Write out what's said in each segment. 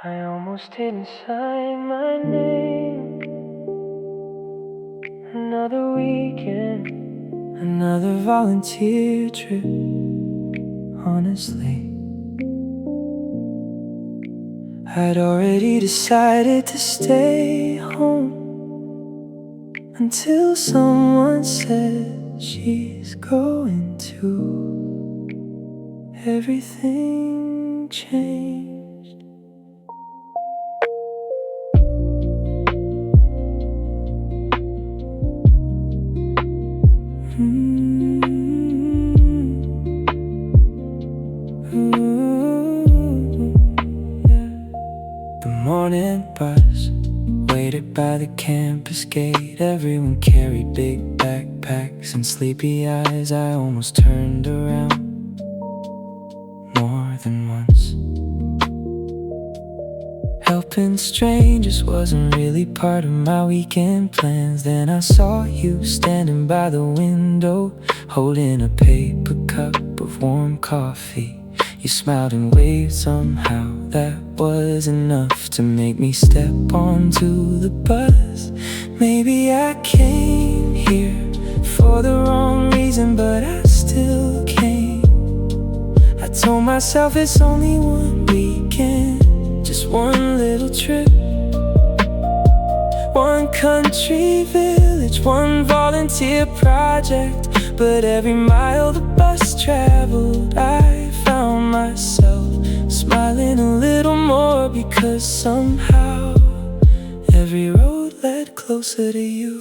I almost didn't sign my name. Another weekend, another volunteer trip. Honestly, I'd already decided to stay home until someone said she's going to. Everything changed. The morning bus waited by the campus gate. Everyone carried big backpacks and sleepy eyes. I almost turned around more than once. Helping strangers wasn't really part of my weekend plans. Then I saw you standing by the window, holding a paper cup of warm coffee. You smiled and waved somehow. That was enough to make me step onto the bus. Maybe I came here for the wrong reason, but I still came. I told myself it's only one weekend, just one little trip, one country village, one volunteer project. But every mile the bus traveled, I found myself smiling a little more, because somehow every road led closer to you.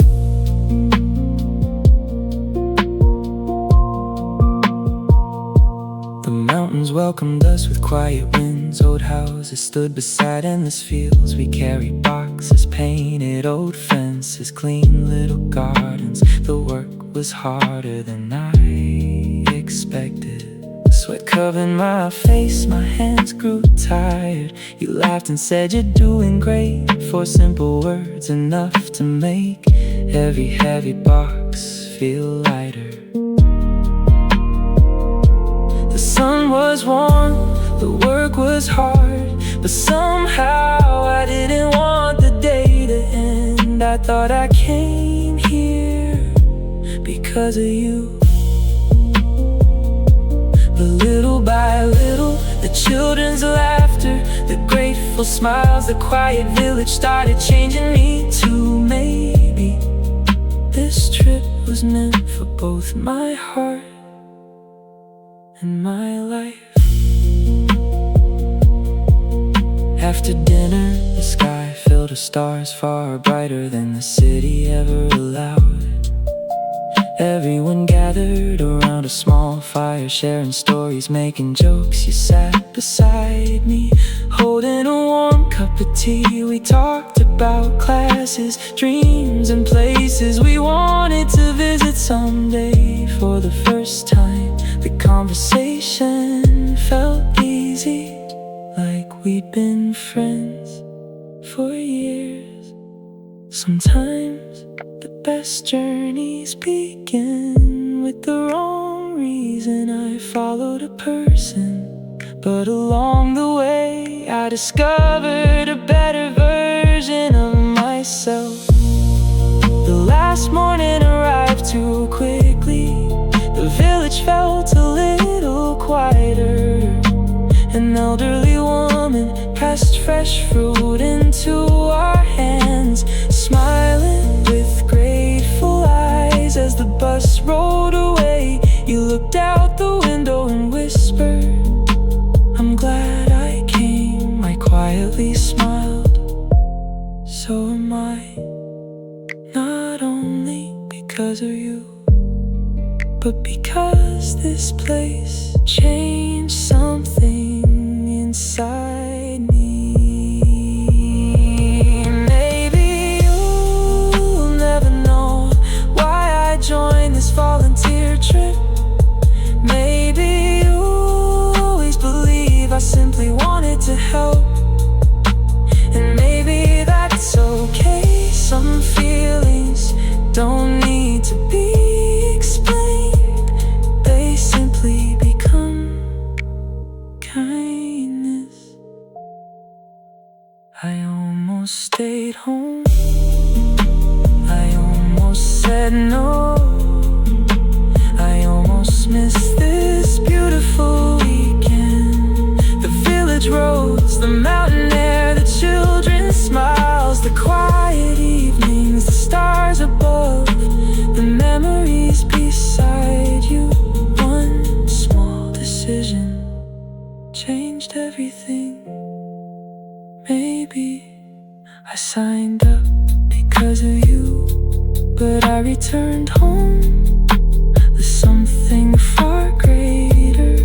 The mountains welcomed us with quiet winds. Old houses stood beside endless fields. We carried boxes, painted old fences, clean little gardens. The work was harder than I expected. Sweat covered my face, my hands grew tired. You laughed and said you're doing great. Four simple words, enough to make every heavy box feel lighter. The sun was warm, the work was hard, but somehow I didn't want the day to end. I thought I came here because of you. But little by little, the children's laughter, the grateful smiles, the quiet village started changing me too. Maybe this trip was meant for both my heart and my life. After dinner, the sky filled with stars far brighter than the city ever allowed. Everyone gathered around a small fire, sharing stories, making jokes. You sat beside me, holding a warm cup of tea. We talked about classes, dreams, and places we wanted to visit someday. For the first time, the conversation felt easy, like we'd been friends for years. Sometimes the best journeys begin with the wrong reason. I followed a person, but along the way I discovered a better version of myself. The last morning arrived too quickly. The village felt a little quieter. An elderly woman pressed fresh fruit into our hands, smiling with grateful eyes. As the bus rolled away, you looked out the window and whispered, I'm glad I came. I quietly smiled. So am I, not only because of you, but because this place changed something inside me. Maybe you'll never know why I joined this volunteer trip. Maybe you always believe I simply wanted to help. And maybe that's okay. Some feelings don't need to be explained. They simply become kindness. I almost stayed home, I almost said no, I almost missed this beautiful weekend. The village roads, the mountain air, the children's smiles, the quiet evenings, the stars above, the memories beside you. One small decision changed everything. Maybe I signed up because of you, but I returned home with something far greater.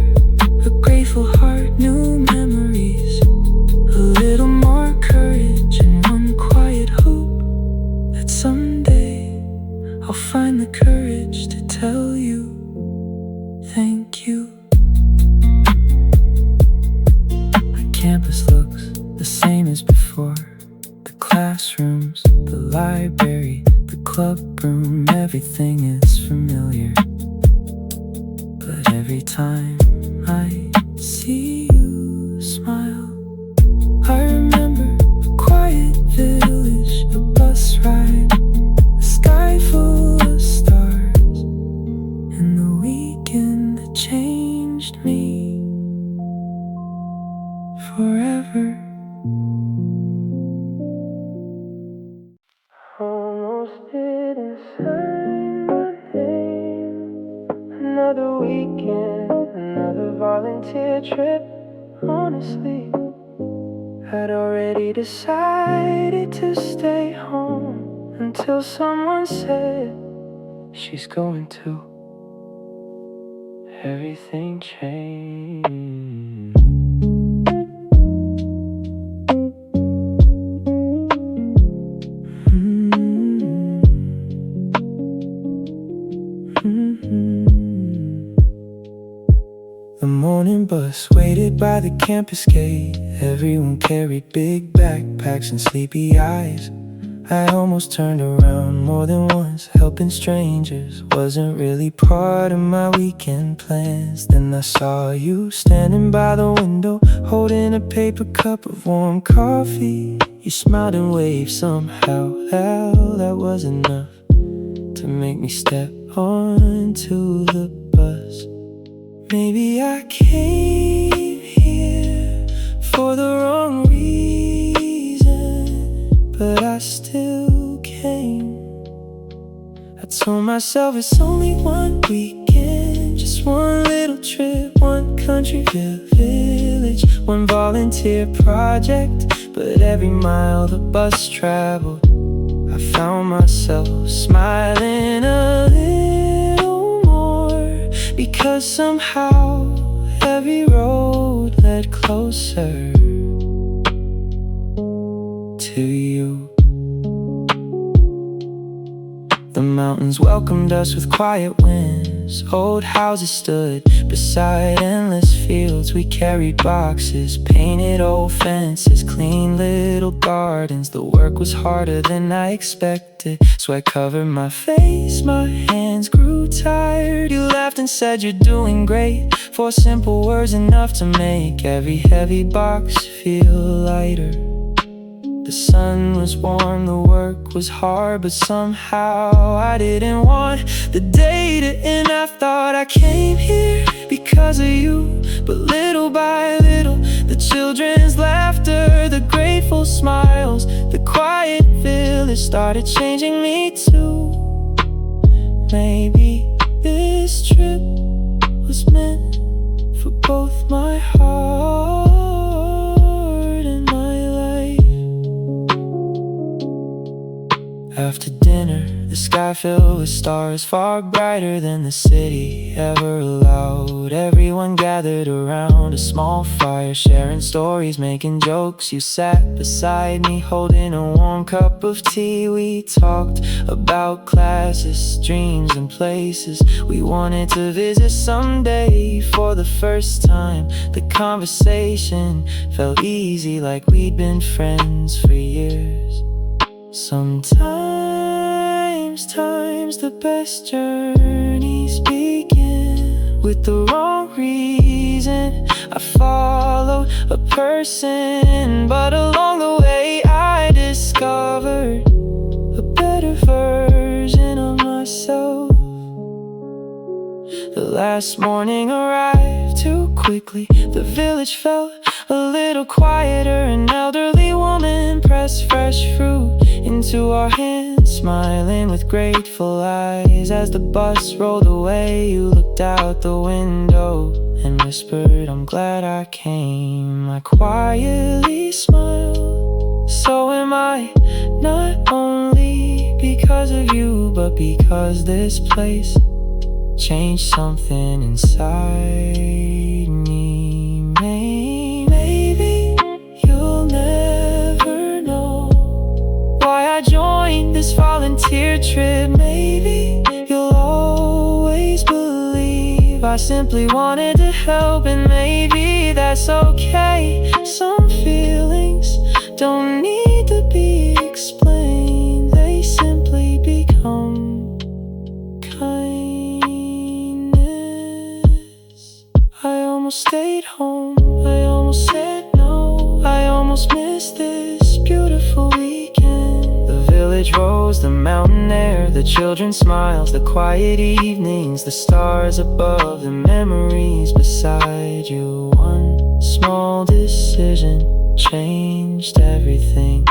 A grateful heart, new memories, a little more courage, and one quiet hope that someday I'll find the courage to tell you thank you. The campus looks the same as before. The classrooms, the library, the club room, everything is familiar. But every time I see you smile, I remember a quiet village, a bus ride, a sky full of stars, and the weekend that changed me forever. Almost didn't sign my name. Another weekend, another volunteer trip. Honestly, I'd already decided to stay home until someone said she's going to. Everything changed. The morning bus waited by the campus gate. Everyone carried big backpacks and sleepy eyes. I almost turned around more than once. Helping strangers wasn't really part of my weekend plans. Then I saw you standing by the window, holding a paper cup of warm coffee. You smiled and waved somehow. Hell, that was enough to make me step onto the bus. Maybe I came here for the wrong reason, but I still came. I told myself it's only one weekend, just one little trip, one country village, one volunteer project. But every mile the bus traveled, I found myself smiling a little more, because somehow every road led closer to you. The mountains welcomed us with quiet winds. Old houses stood beside endless fields. We carried boxes, painted old fences, clean little gardens. The work was harder than I expected. Sweat covered my face, my hands grew tired. You laughed and said you're doing great. Four simple words enough to make every heavy box feel lighter. The sun was warm, the work was hard, but somehow I didn't want the day to end. I thought I came here because of you, but little by little, the children's laughter, the grateful smiles, the quiet village started changing me too. Maybe this trip was meant for both my heart and my life. After dinner, the sky filled with stars, far brighter than the city ever allowed. Everyone gathered around a small fire, sharing stories, making jokes. You sat beside me, holding a warm cup of tea. We talked about classes, dreams, and places we wanted to visit someday. For the first time, the conversation felt easy, like we'd been friends for years. Sometimes the best journeys begin with the wrong reason. I followed a person, but along the way last morning arrived too quickly. The village felt a little quieter. An elderly woman pressed fresh fruit into our hands, smiling with grateful eyes. As the bus rolled away, you looked out the window and whispered, I'm glad I came. I quietly smiled. So am I, not only because of you, but because this place changed something inside me. Maybe you'll never know why I joined this volunteer trip. Maybe you'll always believe I simply wanted to help, and maybe that's okay. Some feelings don't need to be explained, they simply become kindness. I almost stayed home, I almost said no, I almost missed this beautiful weekend. The village rose, the mountain air, the children's smiles, the quiet evenings, the stars above, the memories beside you. One small decision changed everything.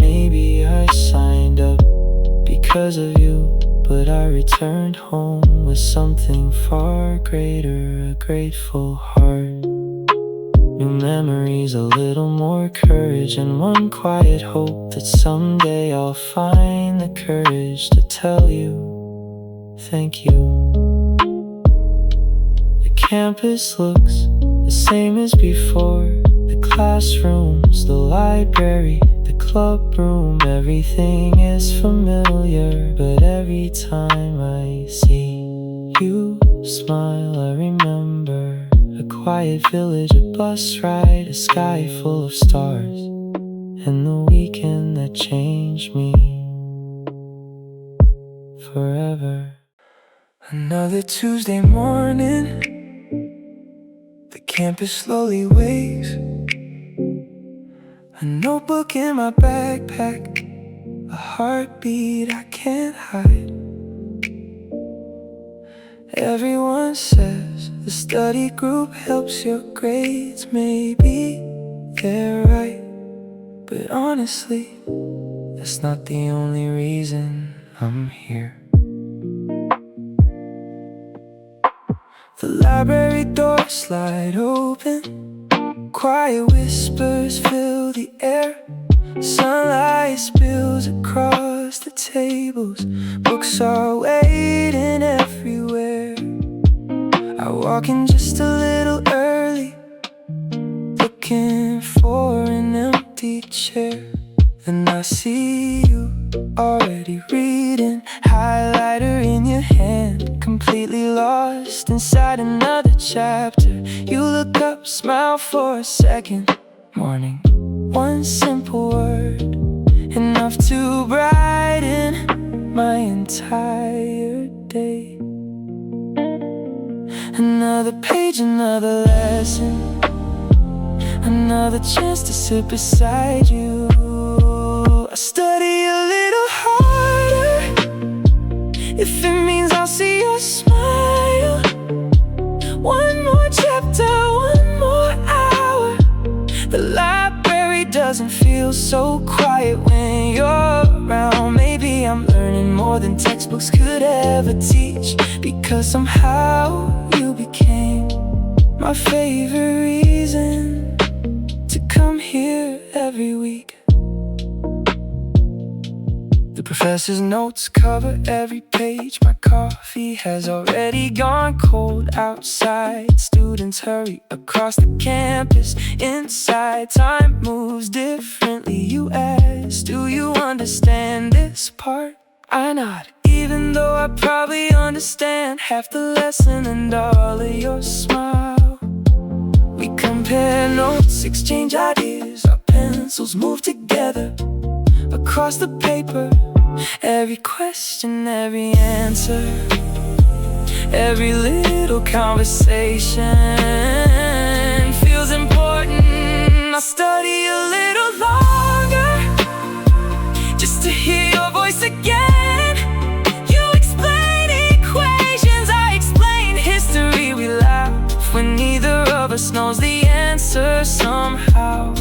Maybe I signed up because of you, but I returned home with something far greater, a grateful heart. New memories, a little more courage, and one quiet hope that someday I'll find the courage to tell you thank you. The campus looks the same as before. The classrooms, the library, the club room, everything is familiar. But every time I see you smile, I remember a quiet village, a bus ride, a sky full of stars, and the weekend that changed me forever. Another Tuesday morning, the campus slowly wakes. A notebook in my backpack, a heartbeat I can't hide. Everyone says the study group helps your grades. Maybe they're right, but honestly, that's not the only reason I'm here. The library doors slide open, quiet whispers fill the air. Sunlight spills across the tables, books are waiting everywhere. I walk in just a little early, looking for an empty chair. Then I see you already reading, highlighter in your hand, completely lost inside another chapter. You look up, smile for a second. Morning, one simple word, enough to brighten my entire day. Another page, another lesson, another chance to sit beside you. I study a little harder if it means I'll see your smile. One more chapter, one more hour. The library doesn't feel so quiet when you're around. Maybe I'm learning more than textbooks could ever teach, because somehow you became my favorite reason to come here every week. The professor's notes cover every page. My coffee has already gone cold outside. Students hurry across the campus. Inside, time moves differently. You ask, do you understand this part? I nod, even though I probably understand half the lesson and all of your smile. We compare notes, exchange ideas. Our pencils move together across the paper. Every question, every answer, every little conversation feels important. I'll study a little longer just to hear your voice again. You explain equations, I explain history. somehow.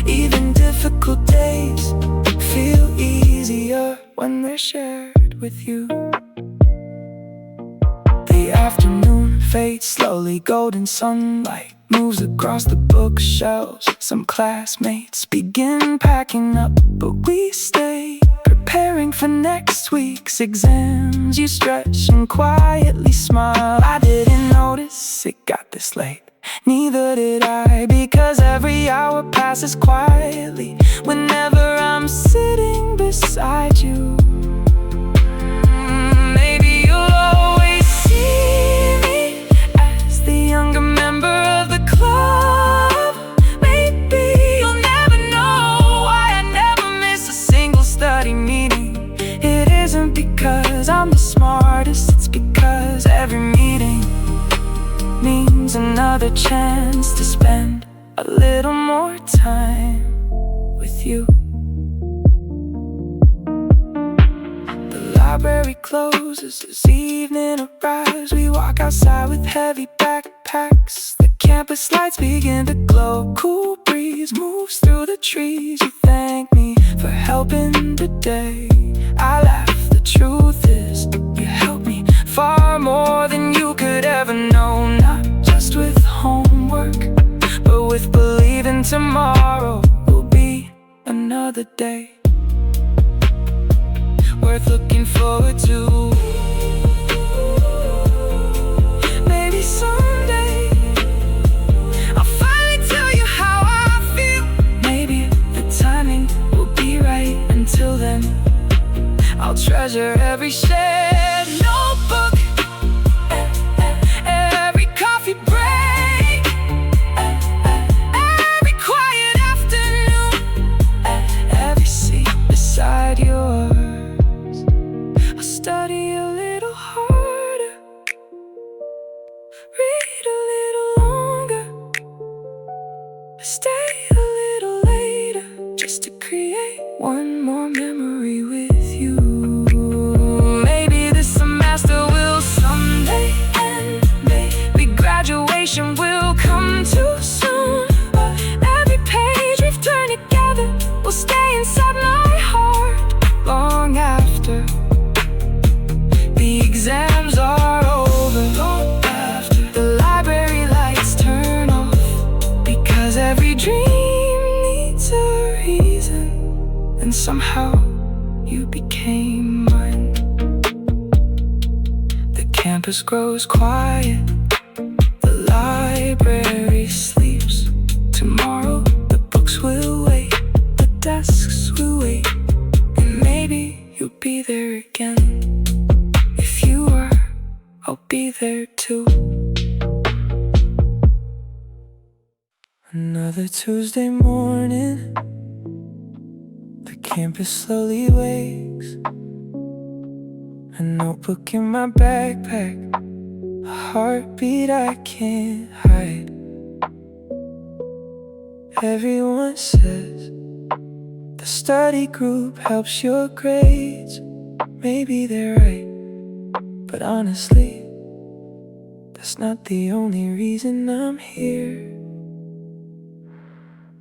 Even difficult days feel easier when they're shared with you. The afternoon fades slowly, golden sunlight moves across the bookshelves. Some classmates begin packing up, but we stay, preparing for next week's exams. You stretch and quietly smile. I didn't notice it got this late, neither did I, because every hour passes quietly whenever I'm sitting beside you. Maybe you'll always see me as the younger member of the club. Maybe you'll never know why I never miss a single study meeting. It isn't because I'm the smartest, it's because every meeting means another chance to spend a little more time with you. The library closes as evening arrives. We walk outside with heavy backpacks. The campus lights begin to glow. Cool breeze moves through the trees. You thank me for helping today. I laugh, the truth is you helped me far more than you could ever know. Not just with homework, but with believing tomorrow will be another day worth looking forward to. Maybe someday I'll finally tell you how I feel. Maybe the timing will be right. Until then, I'll treasure every shared notebook, every coffee break, every quiet afternoon, every seat beside yours. I'll study a little harder, read a little longer, stay a little later, just to create one more memory with you. Maybe this semester will someday end. Maybe graduation will come too soon, but every page we've turned together will stay inside my heart long after the exams are over, long after the library lights turn off, because every dream needs a reason, and somehow you became mine. The campus grows quiet, the library sleeps. Tomorrow the books will wait, the desks will wait, and maybe you'll be there again. If you are, I'll be there too. Another Tuesday morning, the campus slowly wakes. A notebook in my backpack, a heartbeat I can't hide. Everyone says the study group helps your grades. Maybe they're right, but honestly, that's not the only reason I'm here.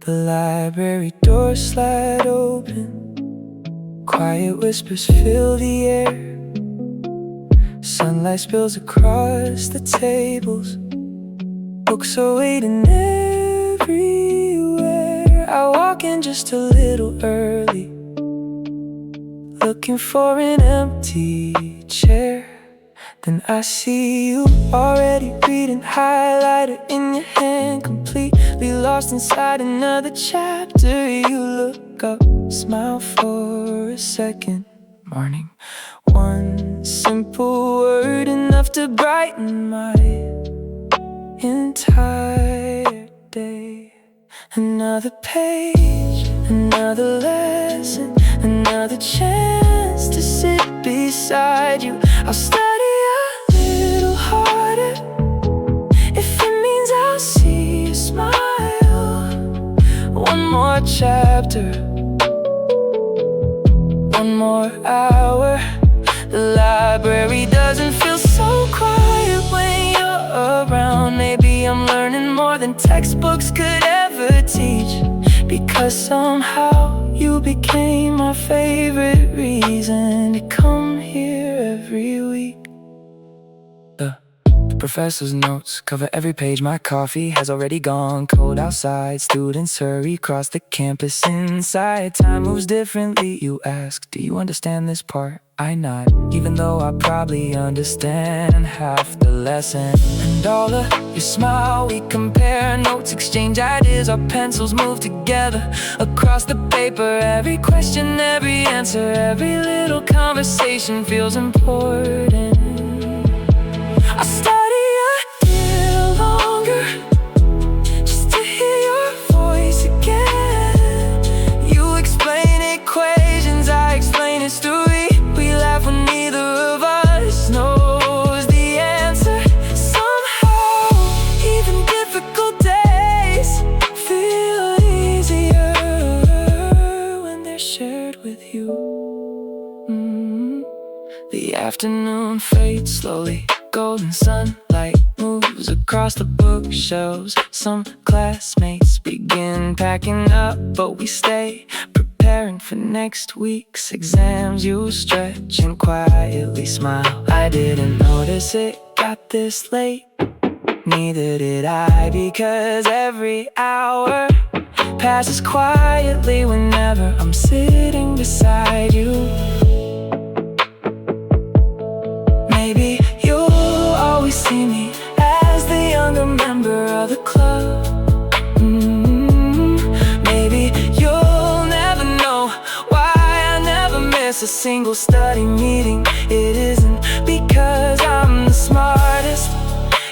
The library doors slide open, quiet whispers fill the air. Sunlight spills across the tables, books are waiting everywhere. I walk in just a little early, looking for an empty chair. Then I see you already reading, highlighter in your hand, completely lost inside another chapter. You look up, smile for a second. Morning, one simple word enough to brighten my entire day. Another page, another lesson, another chance to sit beside you. I'll study a little harder if it means I'll see you smile. One more chapter, one more hour. The library doesn't feel so quiet when you're around. Maybe I'm learning more more than textbooks could ever teach. Because somehow you became my favorite reason to come here every week. The professor's notes cover every page. My coffee has already gone cold outside. Students hurry across the campus inside. Time moves differently, you ask. Do you understand this part? I nod, even though I probably understand half the lesson. And all of your smile, we compare notes, exchange ideas. Our pencils move together across the paper. Every question, every answer, every little conversation feels important. I study a little longer just to hear your voice again. You explain equations, I explain history. We laugh when neither of us knows the answer. Somehow, even difficult days feel easier when they're shared with you. The afternoon fades slowly. Golden sunlight moves across the bookshelves. Some classmates begin packing up, but we stay preparing for next week's exams. You stretch and quietly smile. I didn't notice it got this late. Neither did I, because every hour passes quietly whenever I'm sitting beside you. Maybe you'll always see me as the younger member of the club. Maybe you'll never know why I never miss a single study meeting. It isn't because I'm the smartest,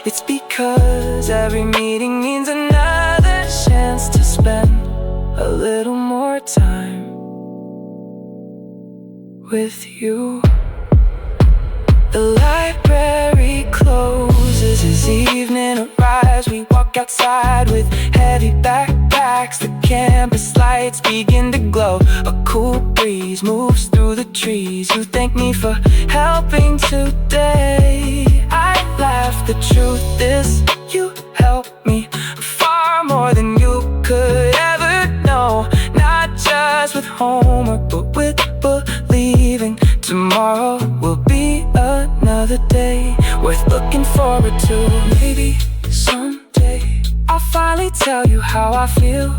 it's because every meeting means another chance to spend a little more time with you. The library closes as evening arrives. We walk outside with heavy backpacks. The campus lights begin to glow. A cool breeze moves through the trees. You thank me for helping today. I laugh, the truth is you helped me far more than you could ever know. Not just with homework, but with believing tomorrow will be another day worth looking forward to. Maybe someday I'll finally tell you how I feel.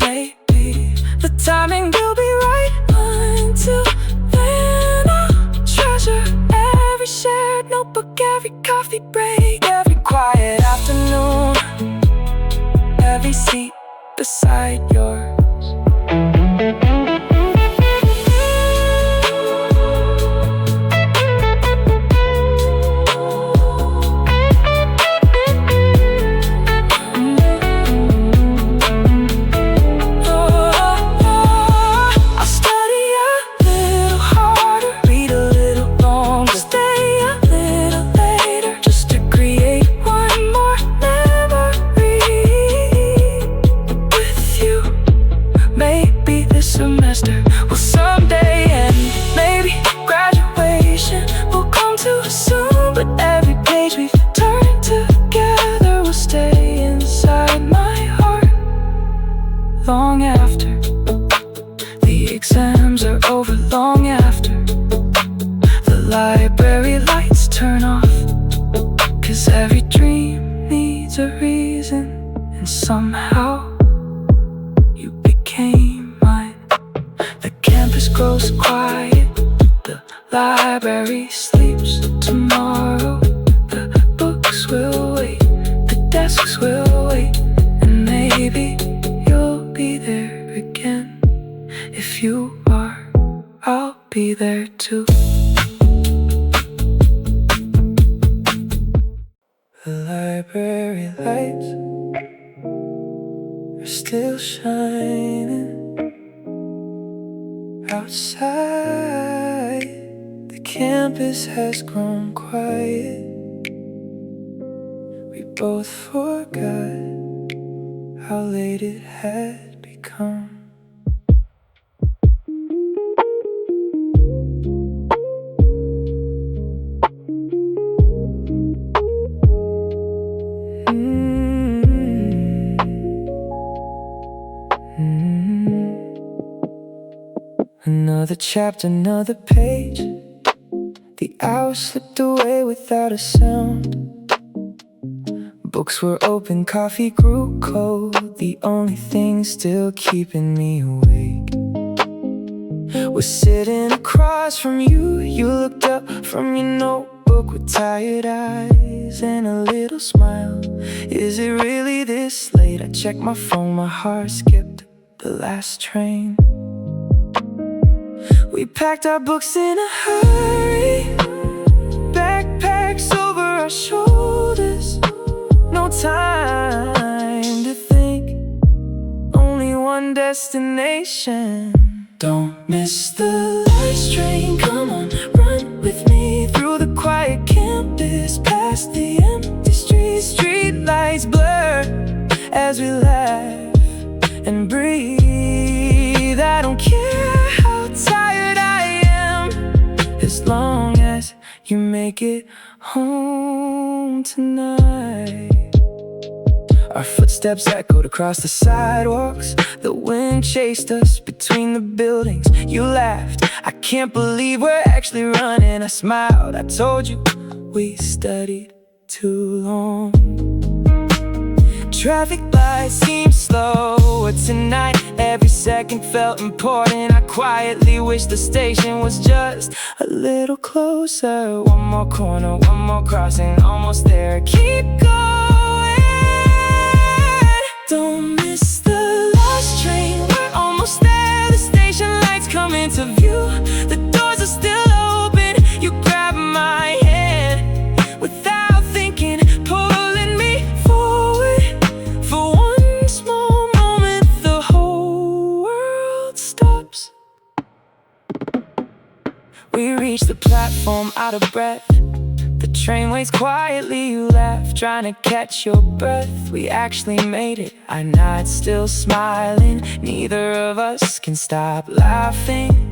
Maybe the timing will be right. Until then I'll treasure every shared notebook, every coffee break, every quiet afternoon, every seat beside yours. Long after the exams are over, long after the library lights turn off. 'Cause every dream needs a reason, and somehow you became mine. The campus grows quiet, the library sleeps tomorrow. The books will wait, the desks will wait, and maybe be there again. If you are, I'll be there too. The library lights are still shining outside. The campus has grown quiet. We both forgot how late it had become. Another chapter, another page. The hours slipped away without a sound. Books were open, coffee grew cold. The only thing still keeping me awake was sitting across from you. You looked up from your notebook with tired eyes and a little smile. Is it really this late? I checked my phone, my heart skipped the last train. We packed our books in a hurry, backpacks over our shoulders. No time to think, only one destination. Don't miss the last train, come on, run with me through the quiet campus, past the empty streets. Street lights blur as we laugh and breathe. I don't care how tired I am, as long as you make it home tonight. Our footsteps echoed across the sidewalks. The wind chased us between the buildings. You laughed, I can't believe we're actually running. I smiled, I told you we studied too long. Traffic lights seemed slower tonight. Every second felt important. I quietly wish the station was just a little closer. One more corner, one more crossing, almost there. Keep going. Don't miss the last train, we're almost there. The station lights come into view. The doors are still open. You grab my hand without thinking, pulling me forward. For one small moment, the whole world stops. We reach the platform out of breath. The train waits quietly, you laugh, trying to catch your breath. We actually made it, I nod, still smiling. Neither of us can stop laughing.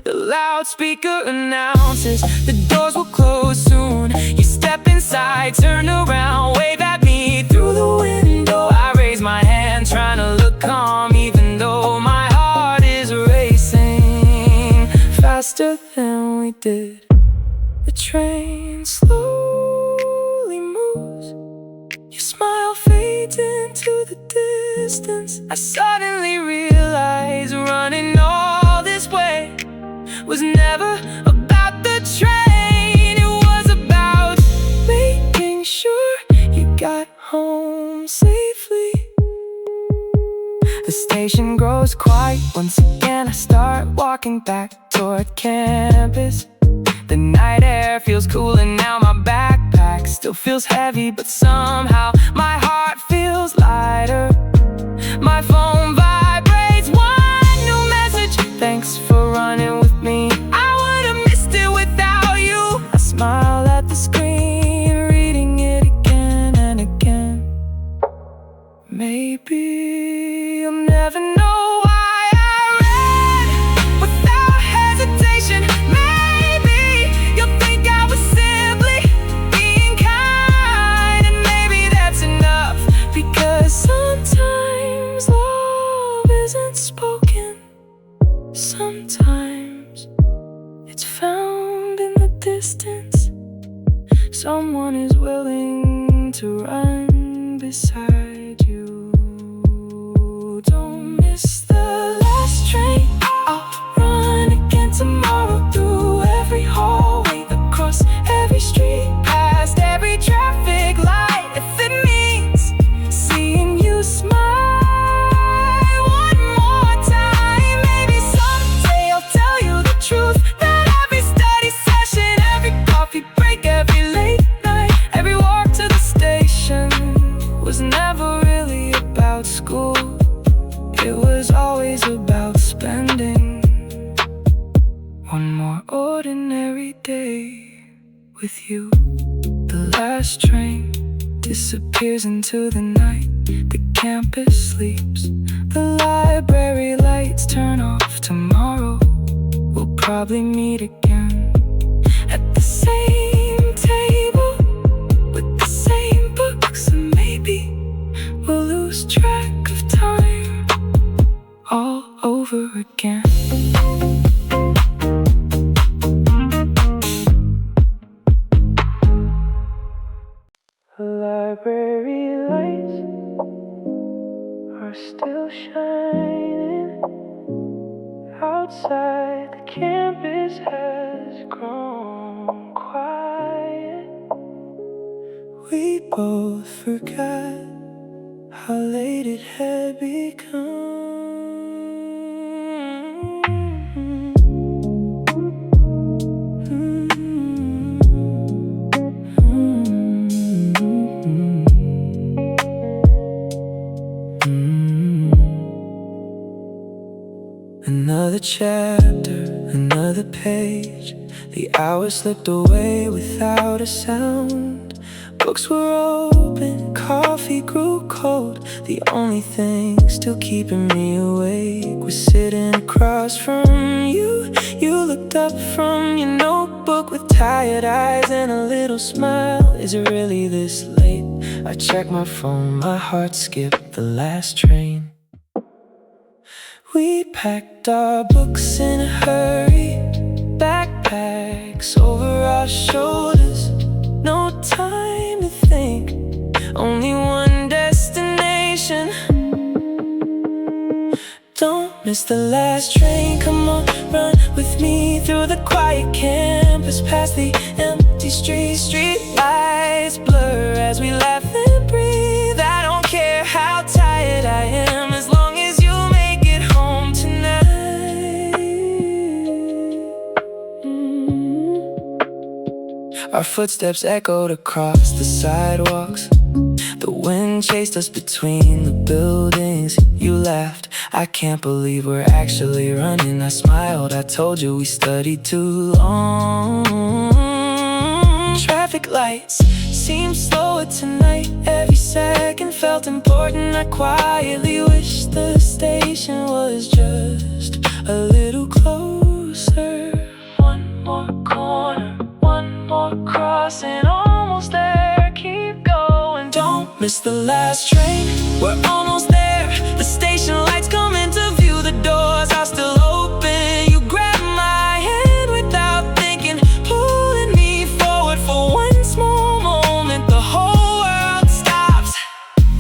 The loudspeaker announces the doors will close soon. You step inside, turn around, wave at me through the window. I raise my hand, trying to look calm, even though my heart is racing faster than we did. The train slowly moves. Your smile fades into the distance. I suddenly realize running all this way was never about the train. It was about making sure you got home safely. The station grows quiet once again. I start walking back toward campus. The night air feels cool and now my backpack still feels heavy, but somehow my heart feels lighter. My phone vibrates, one new message. Thanks for running with me, I would've missed it without you. I smile at the screen, reading it again and again. Maybe I'll never know why I read without hesitation. Maybe you'll think I was simply being kind, and maybe that's enough, because sometimes love isn't spoken. Sometimes it's found in the distance. Someone is willing to run beside you. Don't miss the last train. I'll run again tomorrow, through every hallway, across every street, past every traffic light, if it means seeing you smile one more time. Maybe someday I'll tell you the truth, that every study session, every coffee break, every late night, every walk to the station was never really about school. It was always about spending one more ordinary day with you. The last train disappears into the night. The campus sleeps. The library lights turn off. Tomorrow we'll probably meet again at the same table with the same books, and maybe we'll lose track of time all over again. Library lights are still shining. Outside the campus has grown quiet. We both forgot how late it had become. Another chapter, another page. The hours slipped away without a sound. Books were open, coffee grew cold. The only thing still keeping me awake was sitting across from you. You looked up from your notebook with tired eyes and a little smile. Is it really this late? I checked my phone, my heart skipped the last train. We packed our books in a hurry, backpacks over our shoulders. No time to think, only one destination. Don't miss the last train, come on, run with me through the quiet campus, past the empty streets. Street lights blur as we laugh and breathe. I don't care how tired I am, as long as you make it home tonight. Our footsteps echoed across the sidewalks. The wind chased us between the buildings. You laughed, I can't believe we're actually running. I smiled, I told you we studied too long. Traffic lights seemed slower tonight. Every second felt important. I quietly wished the station was just a little closer. One more corner, one more crossing, almost there, keep going. Don't miss the last train, we're almost there. The station lights come into view, the doors are still open. You grabbed my hand without thinking, pulling me forward for one small moment. The whole world stops.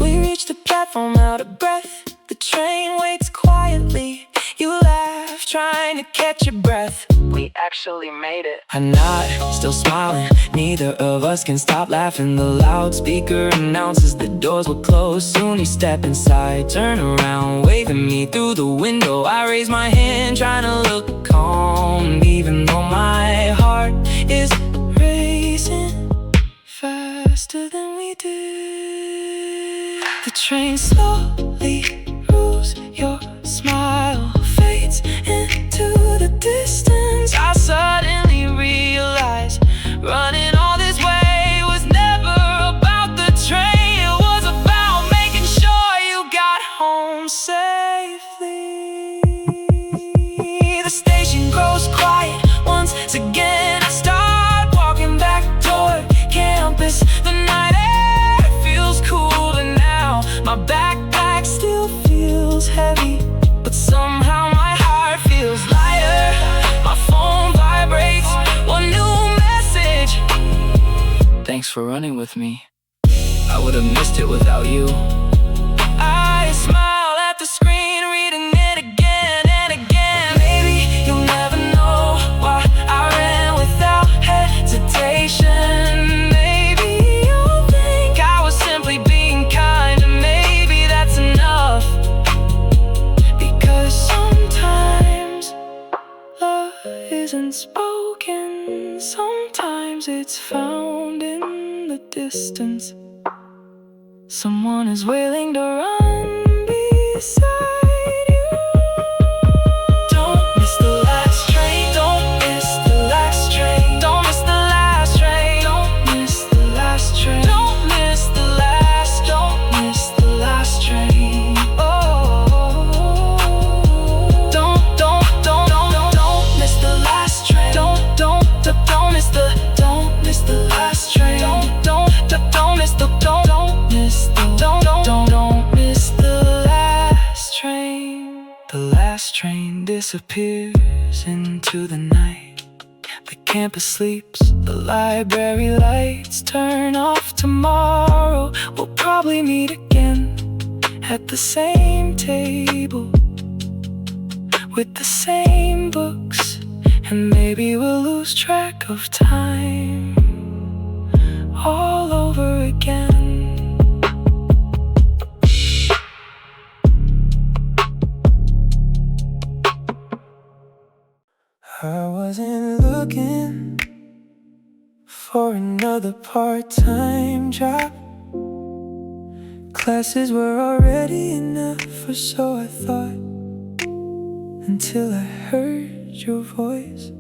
We reach the platform out of breath. The train waits quietly. You laugh, trying to catch your breath. We actually made it. I nod, still smiling. Neither of us can stop laughing. The loudspeaker announces the doors will close. Soon you step inside, turn around, waving me through the window. I raise my hand, trying to look calm, even though my heart is racing faster than we did. The train slowly moves, your smile fades into the distance. I suddenly realized running all this way was never about the train. It was about making sure you got home safely. The station grows quiet once again. I start walking back toward campus. The night air feels cooler now. My backpack still feels heavy, but somehow my heart feels lighter. My phone vibrates, one new message. Thanks for running with me. I would have missed it without you. I smile at the screen, reading it again and again. Maybe you'll never know why I ran without hesitation. Maybe you'll think I was simply being kind, and maybe that's enough. Because sometimes love isn't spoken, sometimes it's found in the distance. Someone is willing to run beside you. Don't miss the last train, don't miss the last train. Don't miss the last train, don't miss the last train. Don't miss the last, don't miss the last train. Oh, don't miss the last train. Don't miss the last train. Don't miss the, don't miss the last The last train disappears into the night. The campus sleeps, the library lights turn off. Tomorrow we'll probably meet again at the same table with the same books, and maybe we'll lose track of time all over again. I wasn't looking for another part-time job. Classes were already enough, or so I thought, until I heard your voice.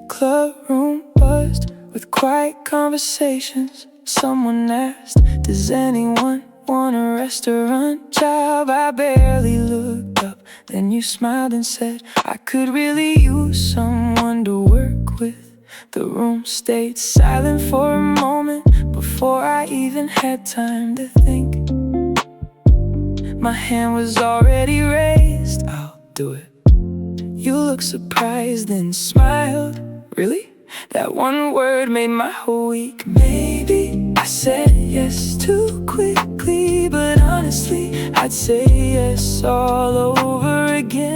Club room buzzed with quiet conversations. Someone asked, does anyone want a restaurant job? I barely looked up, then you smiled and said, I could really use someone to work with. The room stayed silent for a moment before I even had time to think. My hand was already raised. I'll do it. You looked surprised, then smiled. Really? That one word made my whole week. Maybe I said yes too quickly, but honestly, I'd say yes all over again.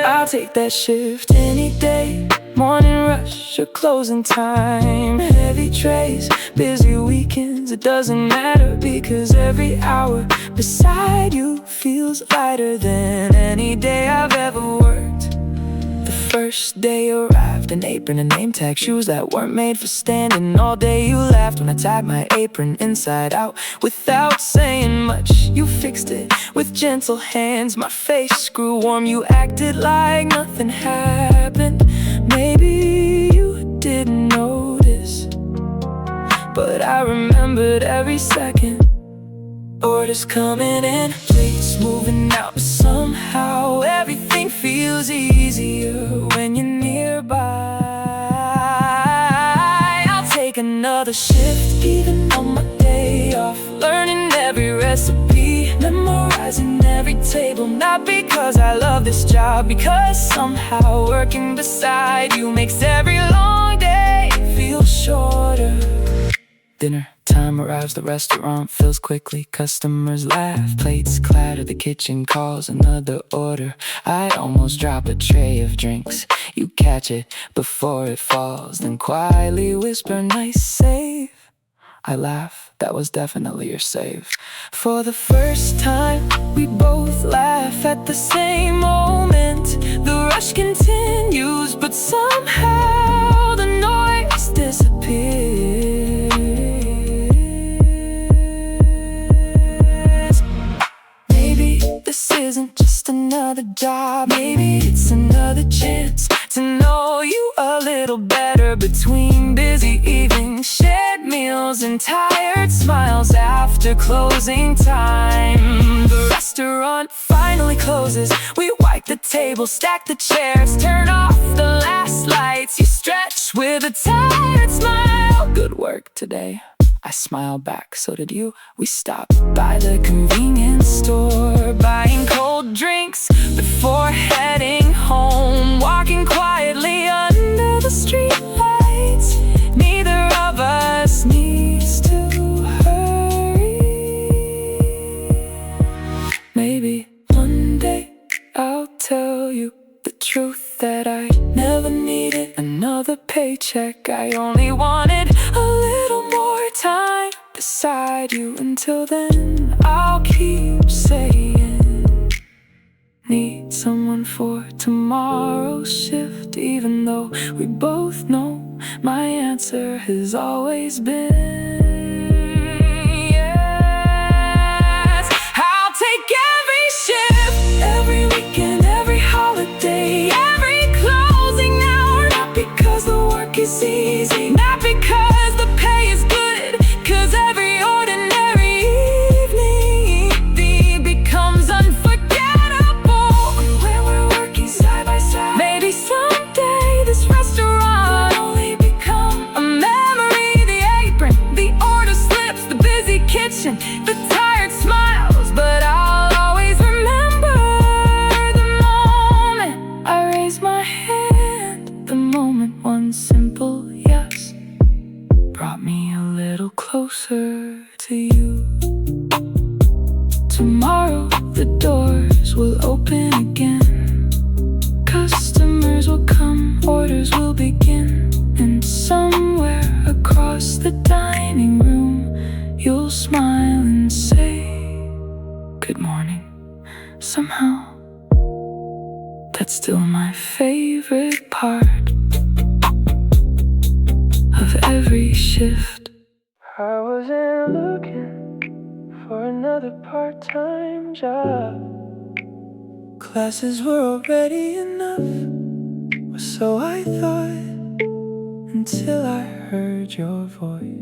I'll take that shift any day. Morning rush or closing time, heavy trays, busy weekends. It doesn't matter, because every hour beside you feels lighter than any day I've ever worked. The first day arrived, an apron, a name tag, shoes that weren't made for standing all day. You laughed when I tied my apron inside out without saying much. You fixed it with gentle hands, my face grew warm. You acted like nothing happened. Maybe you didn't notice, but I remembered every second. Orders coming in, plates moving out, but somehow everything feels easier when you're nearby. I'll take another shift even on my day off, learning every recipe, memorizing every table. Not because I love this job, because somehow working beside you makes every long day feel shorter. Dinner time arrives, the restaurant fills quickly. Customers laugh, plates clatter, the kitchen calls another order. I almost drop a tray of drinks. You catch it before it falls, then quietly whisper, nice save. I laugh, that was definitely your save. For the first time, we both laugh at the same moment. The rush continues, but somehow the noise disappears. This isn't just another job, maybe it's another chance to know you a little better. Between busy evenings, shared meals, and tired smiles after closing time, the restaurant finally closes. We wipe the table, stack the chairs, turn off the last lights. You stretch with a tired smile. Good work today. I smile back, so did you. We stopped by the convenience store, buying cold drinks before heading home. Walking quietly under the street lights. Neither of us needs to hurry. Maybe one day I'll tell you the truth, that I never needed another paycheck. I only wanted a little more time beside you. Until then, I'll keep saying, need someone for tomorrow's shift. Even though we both know my answer has always been yes. I'll take every shift, every weekend, every holiday, every closing hour. Not because the work is easy, not because the pay is good, 'cause every ordinary evening, Somehow, that's still my favorite part of every shift. I wasn't looking for another part-time job. Classes were already enough, or so I thought, until I heard your voice.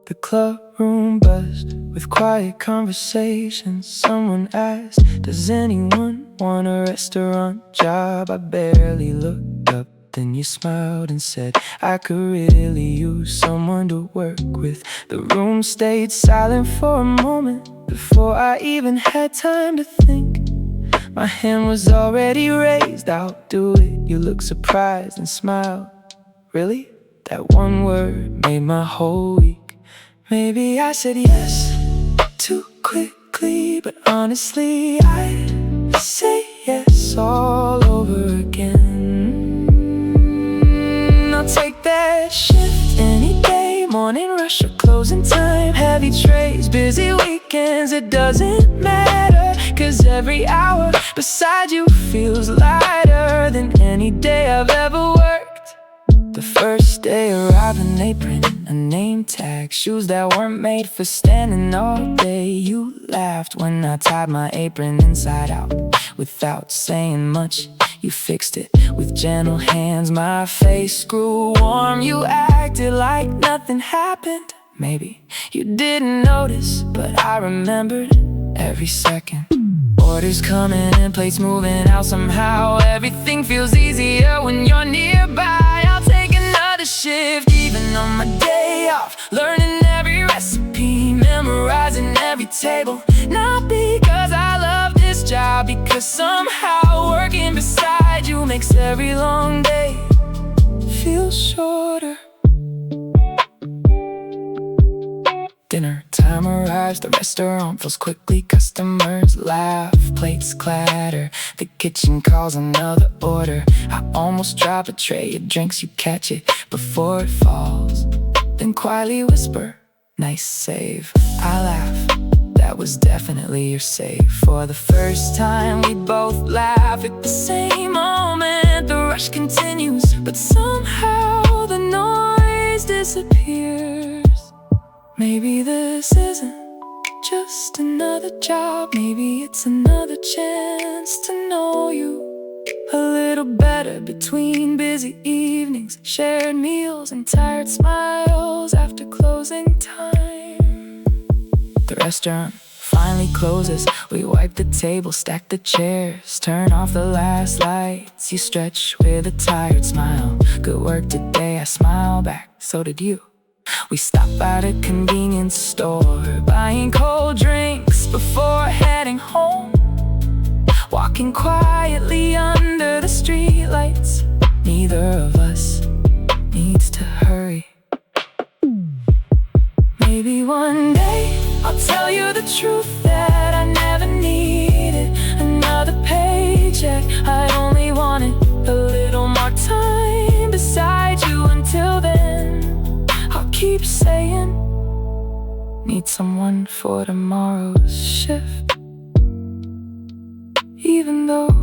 The club room buzzed with quiet conversations. Someone asked, does anyone want a restaurant job? I barely looked up, then you smiled and said, I could really use someone to work with. The room stayed silent for a moment before I even had time to think. My hand was already raised, I'll do it. You looked surprised and smiled. Really? That one word made my whole week. Maybe I said yes too quickly, but honestly I'd say yes all over again. I'll take that shift any day. Morning rush or closing time, heavy trays, busy weekends. It doesn't matter, 'cause every hour beside you feels lighter than any day I've ever worked. The first day arrived, an apron, a name tag, shoes that weren't made for standing all day. You laughed when I tied my apron inside out. Without saying much, you fixed it with gentle hands. My face grew warm. You acted like nothing happened. Maybe you didn't notice, but I remembered every second. Orders coming in, plates moving out. Somehow everything feels easier when you're nearby. I'll take another shift even on my day off, learning every recipe, memorizing every table. Not because I love this job, because somehow working beside you makes every long day feel shorter. Dinner time arrives, the restaurant fills quickly. Customers laugh, plates clatter, the kitchen calls another order. I almost drop a tray of drinks, you catch it before it falls, then quietly whisper, nice save. I laugh, that was definitely your save. For the first time we both laugh at the same moment. The rush continues, but somehow the noise disappears. Maybe this isn't just another job. Maybe it's another chance to know you a little better. Between busy evenings, shared meals, and tired smiles after closing time. The restaurant finally closes. We wipe the table, stack the chairs, turn off the last lights. You stretch with a tired smile. Good work today, I smile back. So did you. We stop at a convenience store, buying cold drinks before heading home. Walking quietly under the streetlights. Neither of us needs to hurry. Maybe one day I'll tell you the truth, that I never needed another paycheck. I only wanted a little more time beside you. Until then, I'll keep saying, need someone for tomorrow's shift. Even though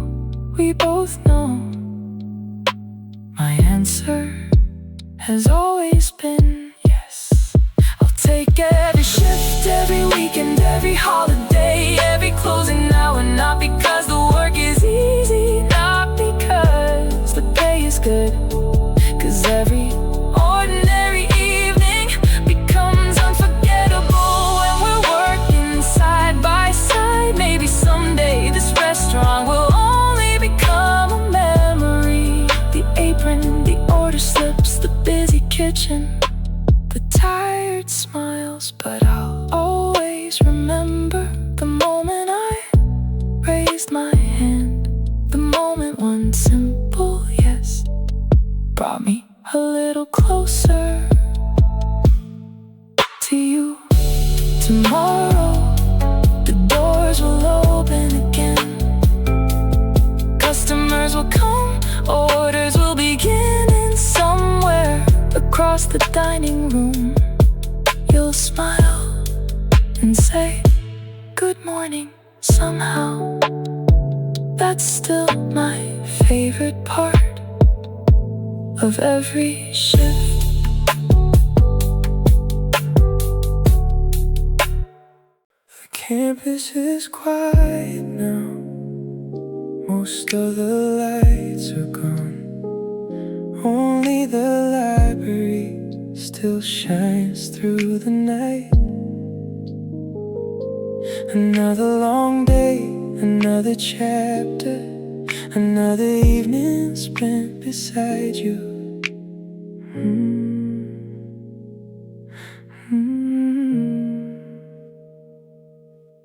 we both know my answer has always been yes. I'll take every shift, every weekend, every holiday, every closing hour. Not because the work is easy, not because the pay is good, 'cause every ordinary evening becomes unforgettable when we're working side by side. Maybe someday this restaurant will only become a memory. The apron, the order slips, the busy kitchen, the tired smiles. But I'll always remember the moment I raised my hand. The moment one simple yes brought me a little closer to you. Tomorrow the doors will open again. dining room, you'll smile and say good morning somehow. That's still my favorite part of every shift. The campus is quiet now. Most of the lights are gone. Only the library still shines through the night. Another long day, another chapter, another evening spent beside you.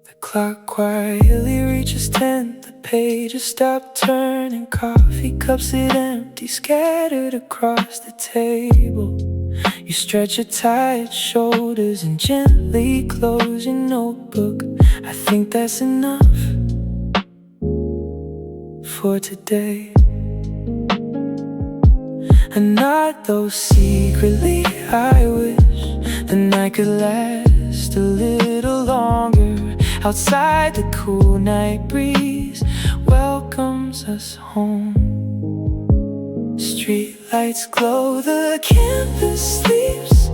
The clock quietly reaches 10. The pages stop turning. Coffee cups sit empty, scattered across the table. You stretch your tired shoulders and gently close your notebook. I think that's enough for today. And not though secretly I wish the night could last a little longer. Outside the cool night breeze welcomes us home. Street lights glow, the campus sleeps.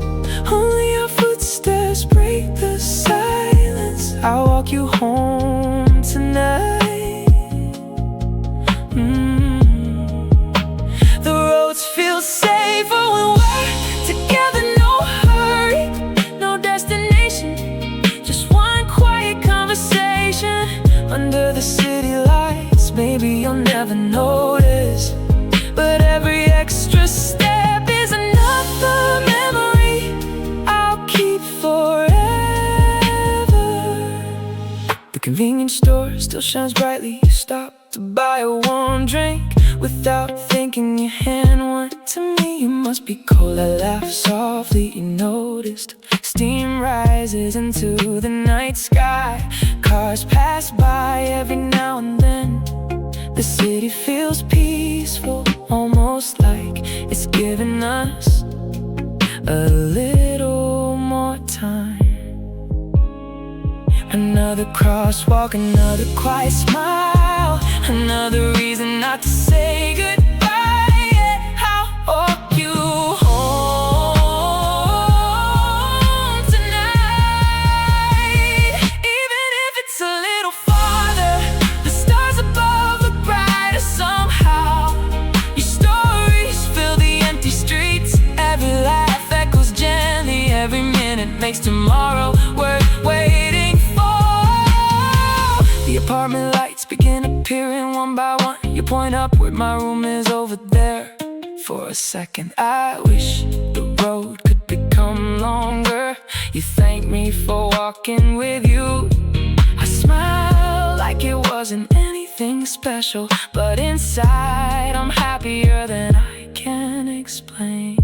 Only your footsteps break the silence. I'll walk you home tonight. The roads feel safer when we're together. No hurry, no destination, just one quiet conversation under the city lights. Maybe you'll never notice, but every extra step is another memory I'll keep forever. The convenience store still shines brightly. You stop to buy a warm drink. Without thinking, your hand went to me. You must be cold. I laugh softly. You noticed steam rises into the night sky. Cars pass by every now and then. The city feels peaceful, almost like it's giving us a little more time. Another crosswalk, another quiet smile, another reason not to say goodbye. Yeah, I'll walk you home tonight. Even if it's a little farther, the stars above look brighter somehow. Your stories fill the empty streets. Every laugh echoes gently. Every minute makes tomorrow worth waiting for. The apartment lights begin appearing one by one. You point upward, my room is over there. For a second I wish the road could become longer. You thank me for walking with you. I smile like it wasn't anything special, but inside I'm happier than I can explain.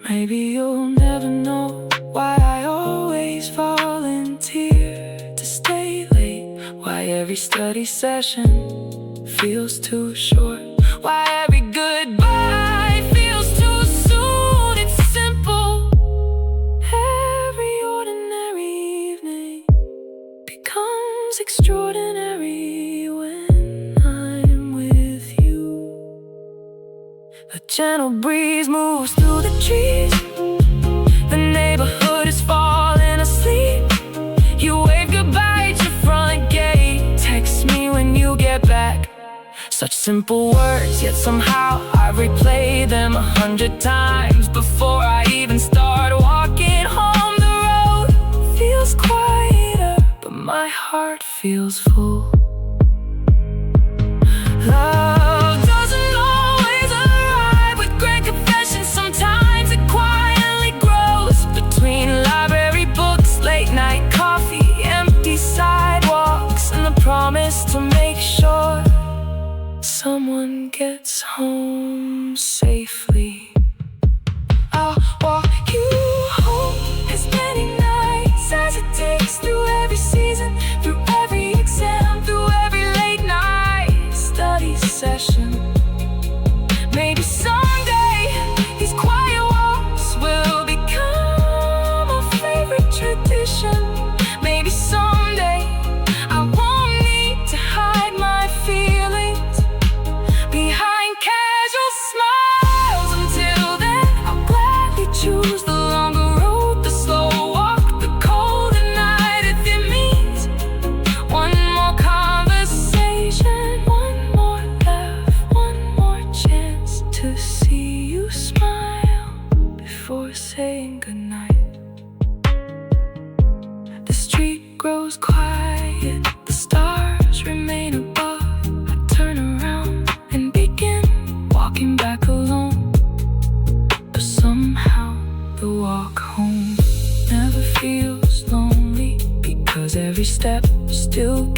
Maybe you'll never know why I always volunteer to stay late. Why every study session feels too short. Why every goodbye feels too soon. It's simple. Every ordinary evening becomes extraordinary when I'm with you. A gentle breeze moves through the trees. The neighborhood is falling asleep. You wave goodbye at your front gate. Text me when you get back. Such simple words, yet somehow I replay them 100 times before I even start walking home. The road feels quieter, but my heart feels full. Love doesn't always arrive with great confessions. Sometimes it quietly grows between library books, late night coffee, empty sidewalks, and the promise to make sure someone gets home safely. I'll walk you home as many nights as it takes, through every season, through every exam, through every late night study session. Maybe someday these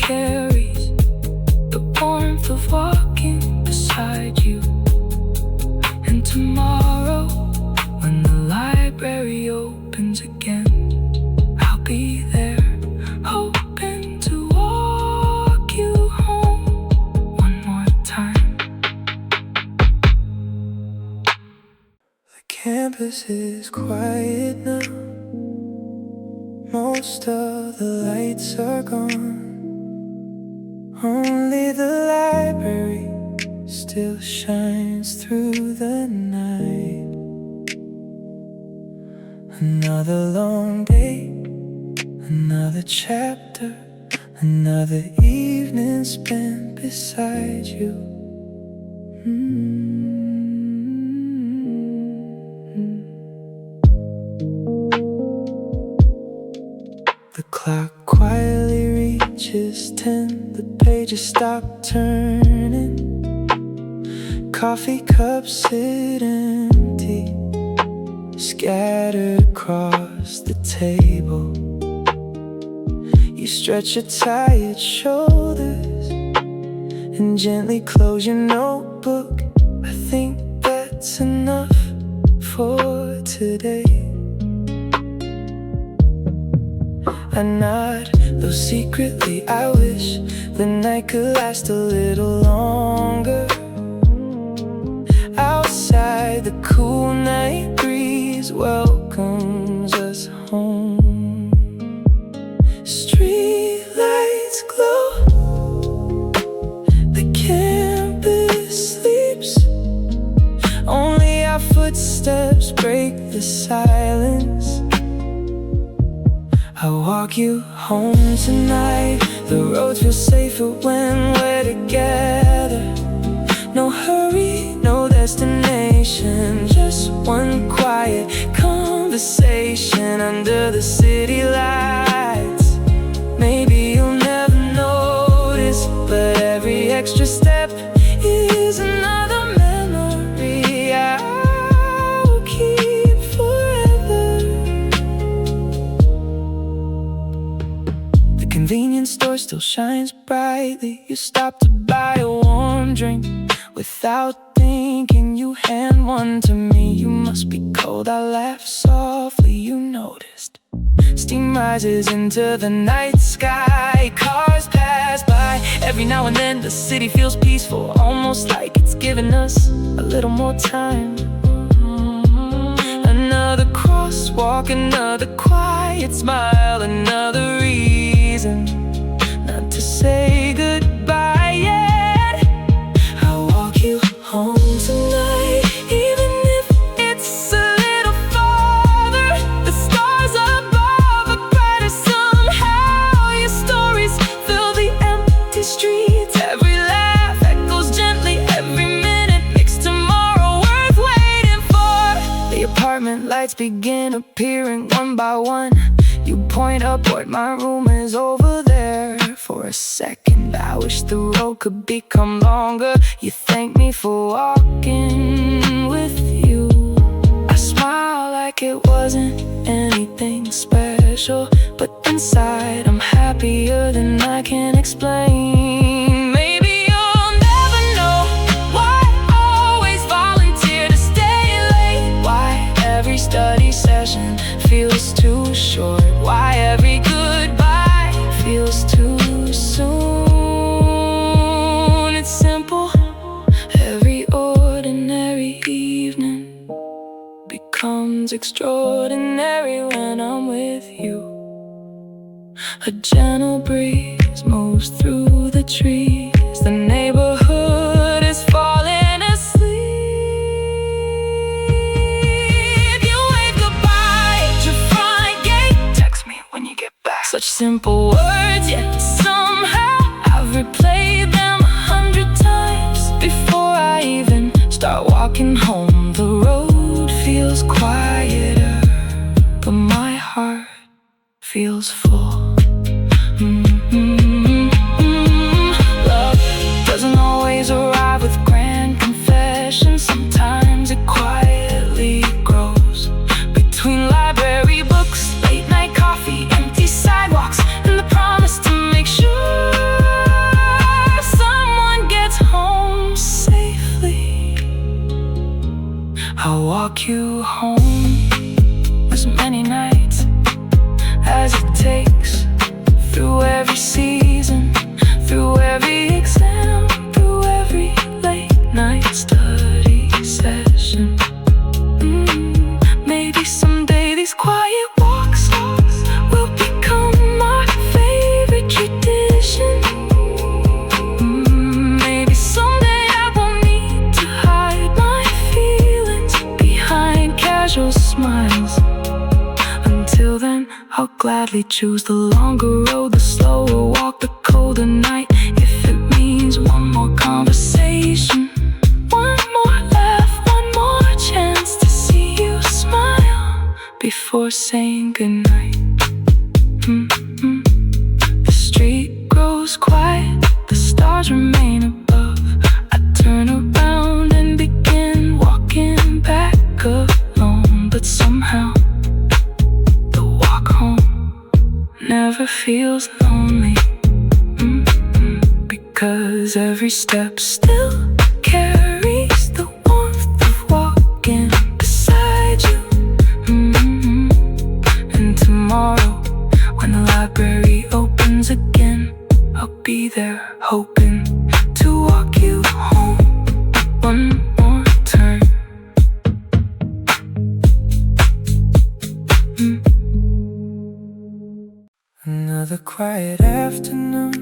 carries the warmth of walking beside you. And tomorrow, when the library opens again, I'll be there, hoping to walk you home one more time. The campus is quiet now. Most of the lights are gone. Only the library still shines through the night. Another long day, another chapter, another evening spent beside you. The clock quietly reaches 10, the pages stop turning. Coffee cups sit empty, scattered across the table. You stretch your tired shoulders and gently close your notebook. I think that's enough for today. I nod, though secretly I wish the night could last a little longer. Outside, the cool night breeze welcomes us home. Street lights glow, the campus sleeps. Only our footsteps break the silence. I'll walk you home tonight. The roads feel safer when we're together. No hurry, no destination, just one quiet conversation under the city lights. Maybe you'll never notice, but every extra step is another memory I'll keep forever. The convenience store still shines brightly. You stop to buy a warm drink. Without thinking, you hand one to me. You must be cold, I laugh softly, you noticed. Steam rises into the night sky. Cars pass by. Every now and then the city feels peaceful, almost like it's giving us a little more time. Another crosswalk, another quiet smile, another reason not to say goodbye yet. You home tonight, even if it's a little farther. The stars above are brighter somehow. Your stories fill the empty streets. Every laugh echoes gently, every minute makes tomorrow worth waiting for. The apartment lights begin appearing one by one. You point upward, my room is over there. For a second, I wish the road could become longer. You thank me for walking with you. I smile like it wasn't anything special, but inside I'm happier than I can explain. Maybe you'll never know why I always volunteer to stay late. Why every study session feels too short. Why every goodbye feels too soon. It's simple. Every ordinary evening becomes extraordinary when I'm with you. A gentle breeze moves through the trees. The neighborhood is falling asleep. You wave goodbye at your front gate. Text me when you get back. Such simple words, yet somehow I've replayed them 100 times before I even start walking home. The road feels quieter, but my heart feels full. Love doesn't always arrive with grand confessions. Sometimes it quietly grows between library books, late night coffee, empty sidewalks, and the promise to make sure walk you home as many nights as it takes, through every season, through every exam, through every late night study session. Maybe someday these quiet walks will become my favorite tradition. Maybe someday I won't need to hide my feelings behind casual smiles. Until then, I'll gladly choose the longer road, the slower walk, the colder night, if it means one more conversation, one more laugh, one more chance to see you smile before saying goodnight. The street grows quiet, the stars remain above. I turn around and begin walking back alone, but somehow the walk home never feels lonely, because every step still carries the warmth of walking beside you. And tomorrow, when the library opens again, I'll be there hoping to walk you home one more turn. Another quiet afternoon,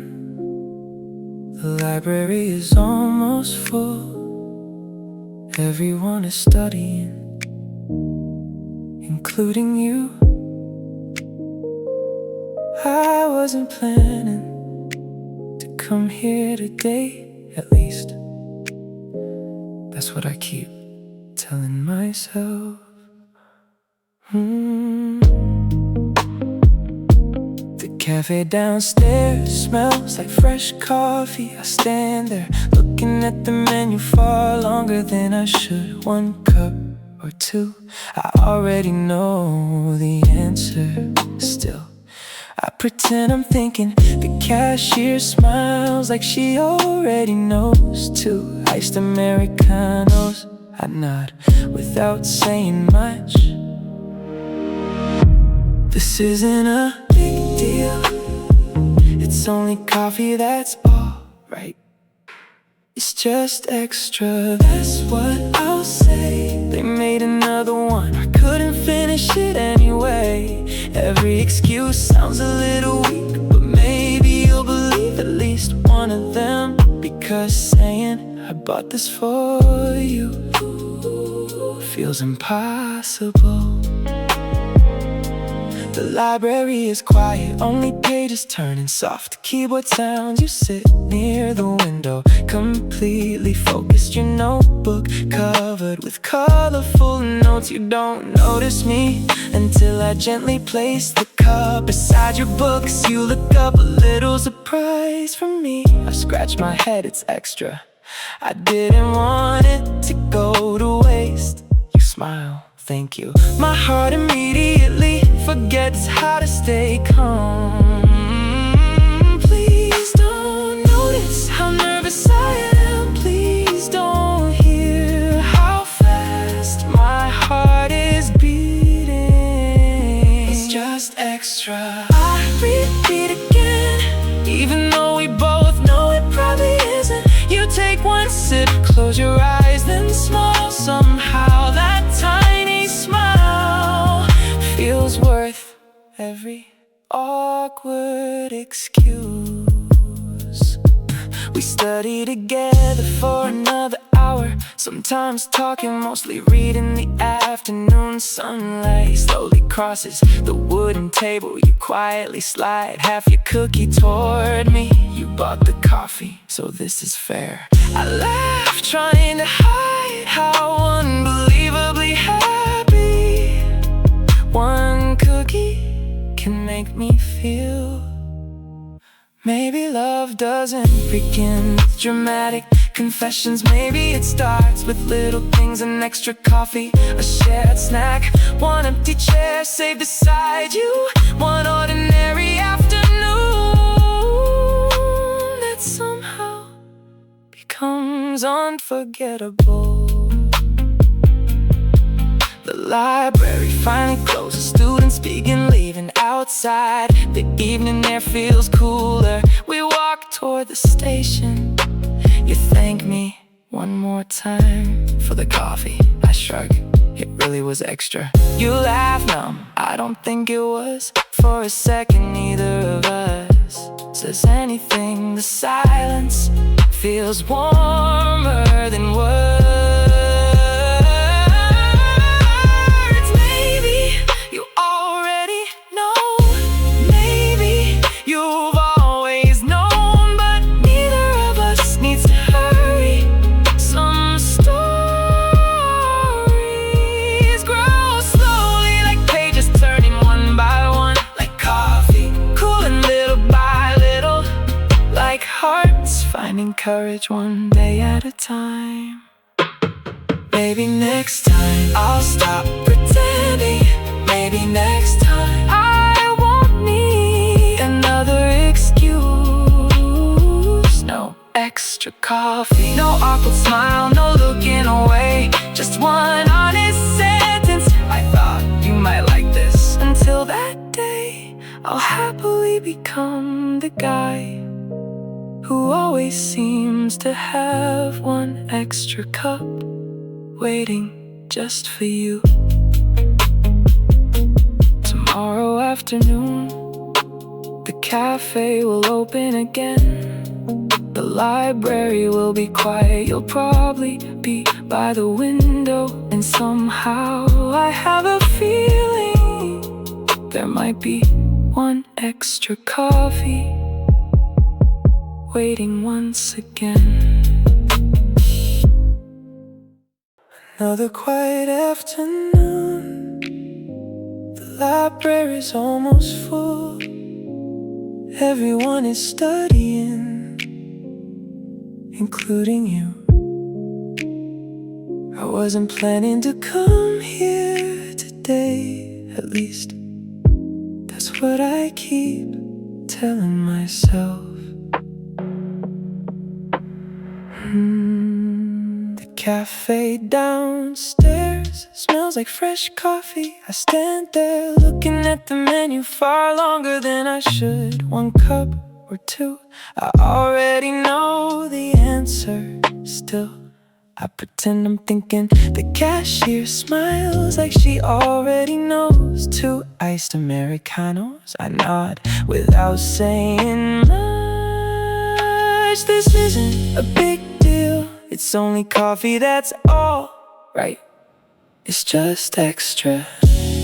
the library is almost full. Everyone is studying, including you. I wasn't planning to come here today, at least that's what I keep telling myself. The cafe downstairs smells like fresh coffee. I stand there looking at the menu far longer than I should. One cup or two, I already know the answer. Still, I pretend I'm thinking. The cashier smiles like she already knows. Two iced Americanos, I nod without saying much. This isn't a big deal, it's only coffee, that's alright. It's just extra, that's what I'll say. They made another one, I couldn't finish it anyway. Every excuse sounds a little weak, but maybe you'll believe at least one of them, because saying I bought this for you feels impossible. The library is quiet, only pages turning, soft keyboard sounds. You sit near the window, completely focused, your notebook covered with colorful notes. You don't notice me until I gently place the cup beside your books. You look up, a little surprise from me. I scratch my head, it's extra, I didn't want it to go to waste. You smile, thank you. My heart immediately forgets how to stay calm. Please don't notice how nervous I am. Please don't hear how fast my heart is beating. It's just extra, I repeat again, even though we both know it probably isn't. You take one sip, close your eyes, then smile. Somehow that tiny smile feels worth every awkward excuse. We study together for another hour, sometimes talking, mostly reading. The afternoon sunlight slowly crosses the wooden table. You quietly slide half your cookie toward me. You bought the coffee, so this is fair. I laugh, trying to hide how unbelievably happy one cookie can make me feel. Maybe love doesn't begin with dramatic confessions. Maybe it starts with little things, an extra coffee, a shared snack, one empty chair saved beside you, one ordinary afternoon that somehow becomes unforgettable. library finally closes, students begin leaving outside. The evening air feels cooler. We walk toward the station. You thank me one more time for the coffee. I shrug, it really was extra. You laugh numb, I don't think it was. For a second neither of us says anything. The silence feels warmer than words. Maybe you already know, maybe you've always known, but neither of us needs to hurry. Some stories grow slowly, like pages turning one by one, like coffee cooling little by little, like hearts finding courage one day at a time. Maybe next time I'll stop pretending. Maybe next time I won't need another excuse. No extra coffee, no awkward smile, no looking away. Just one honest sentence. I thought you might like this. Until that day, I'll happily become the guy who always seems to have one extra cup waiting just for you. Tomorrow afternoon, the cafe will open again. The library will be quiet. You'll probably be by the window. And somehow I have a feeling there might be one extra coffee waiting once again. Another quiet afternoon. The library's almost full. Everyone is studying, including you. I wasn't planning to come here today. At least that's what I keep telling myself. The cafe downstairs smells like fresh coffee. I stand there looking at the menu far longer than I should. One cup or two, I already know the answer. Still, I pretend I'm thinking. The cashier smiles like she already knows. 2 iced Americanos, I nod without saying much. This isn't a big deal. It's only coffee, that's all right. It's just extra.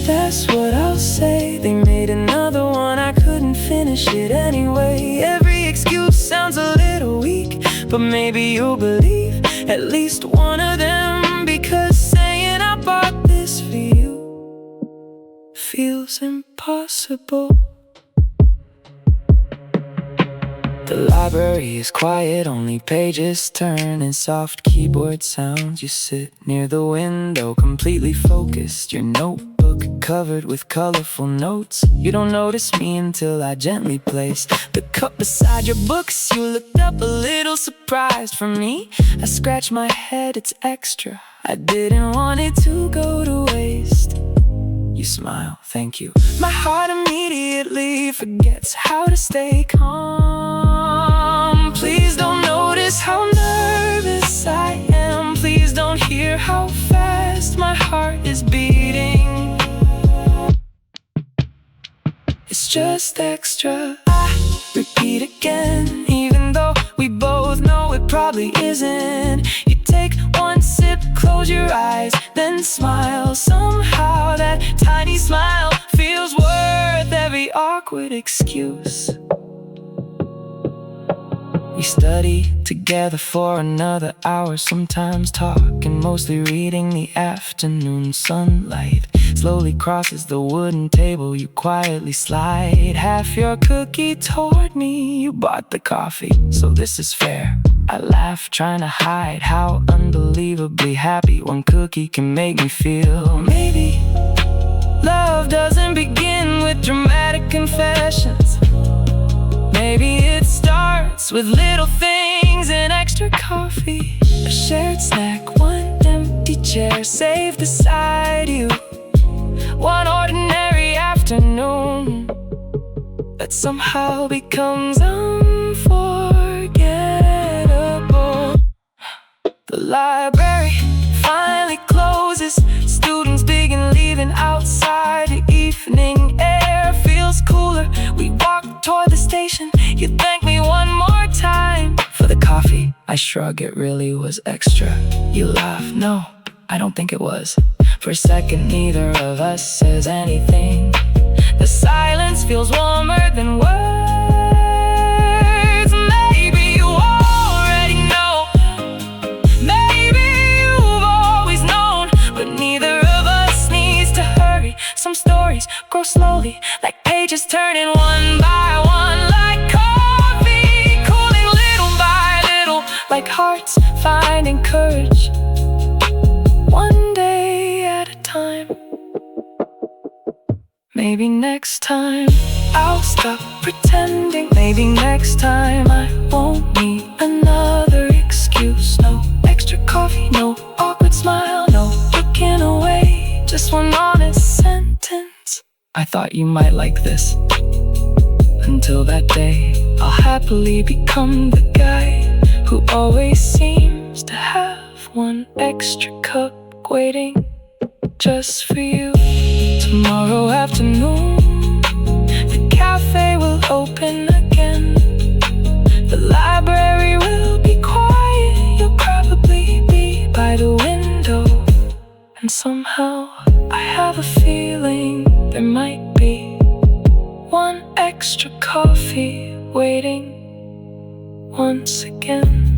That's what I'll say. They made another one, I couldn't finish it anyway. Every excuse sounds a little weak, but maybe you'll believe at least one of them. Because saying I bought this for you feels impossible. The library is quiet, only pages turn and soft keyboard sounds. You sit near the window, completely focused, your notebook covered with colorful notes. You don't notice me until I gently place the cup beside your books. You looked up a little surprised for me. I scratch my head, it's extra. I didn't want it to go to waste. You smile, thank you. My heart immediately forgets how to stay calm. Please don't notice how nervous I am. Please don't hear how fast my heart is beating. It's just extra. I repeat again, even though we both know it probably isn't. You take one sip, close your eyes, then smile. Somehow that tiny smile feels worth every awkward excuse. We study together for another hour, sometimes talking, mostly reading. The afternoon sunlight slowly crosses the wooden table. You quietly slide half your cookie toward me. You bought the coffee, so this is fair. I laugh, trying to hide how unbelievably happy one cookie can make me feel. Maybe love doesn't begin with dramatic confessions. Maybe it starts with little things, an extra coffee, a shared snack, one empty chair saved beside you. One ordinary afternoon that somehow becomes unforgettable. The library finally closes. Students begin leaving outside. The evening air feels cooler. We walk toward the station. You thank me one more time for the coffee. I shrug, it really was extra. You laugh, no, I don't think it was. For a second, neither of us says anything. The silence feels warmer than words. Maybe you already know. Maybe you've always known. But neither of us needs to hurry. Some stories grow slowly, like pages turning one by one. Like coffee cooling little by little. Like hearts finding courage, one day at a time. Maybe next time I'll stop pretending. Maybe next time I won't need another excuse. No extra coffee, no awkward smile, no looking away. Just one honest sentence. I thought you might like this. Until that day, I'll happily become the guy who always seems to have one extra cup waiting just for you. Tomorrow afternoon, the cafe will open again. The library will be quiet. You'll probably be by the window. And somehow I have a feeling there might be one extra coffee waiting once again.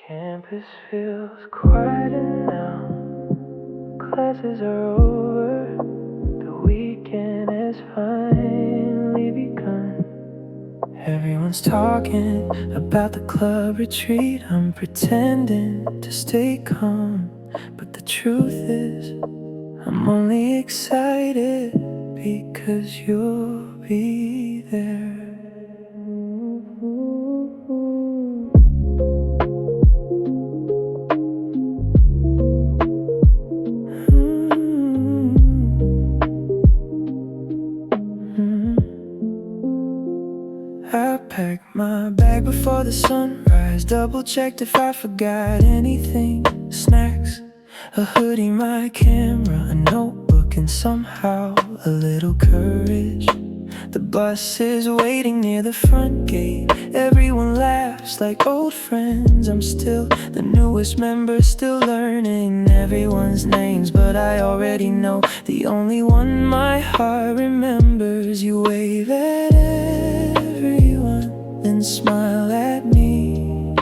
Campus feels quieter now. Classes are over. The weekend has finally begun. Everyone's talking about the club retreat. I'm pretending to stay calm, but the truth is I'm only excited because you'll be there. I packed my bag before the sunrise. Double-checked if I forgot anything. Snacks, a hoodie, my camera, a notebook, and somehow a little courage. The bus is waiting near the front gate. Everyone laughs like old friends. I'm still the newest member, still learning everyone's names. But I already know the only one my heart remembers. You wave at everyone, then smile at me.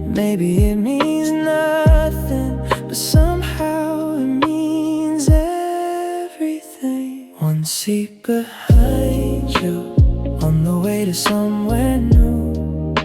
Maybe it means nothing, but somehow it means everything. One seat behind you, on the way to somewhere new.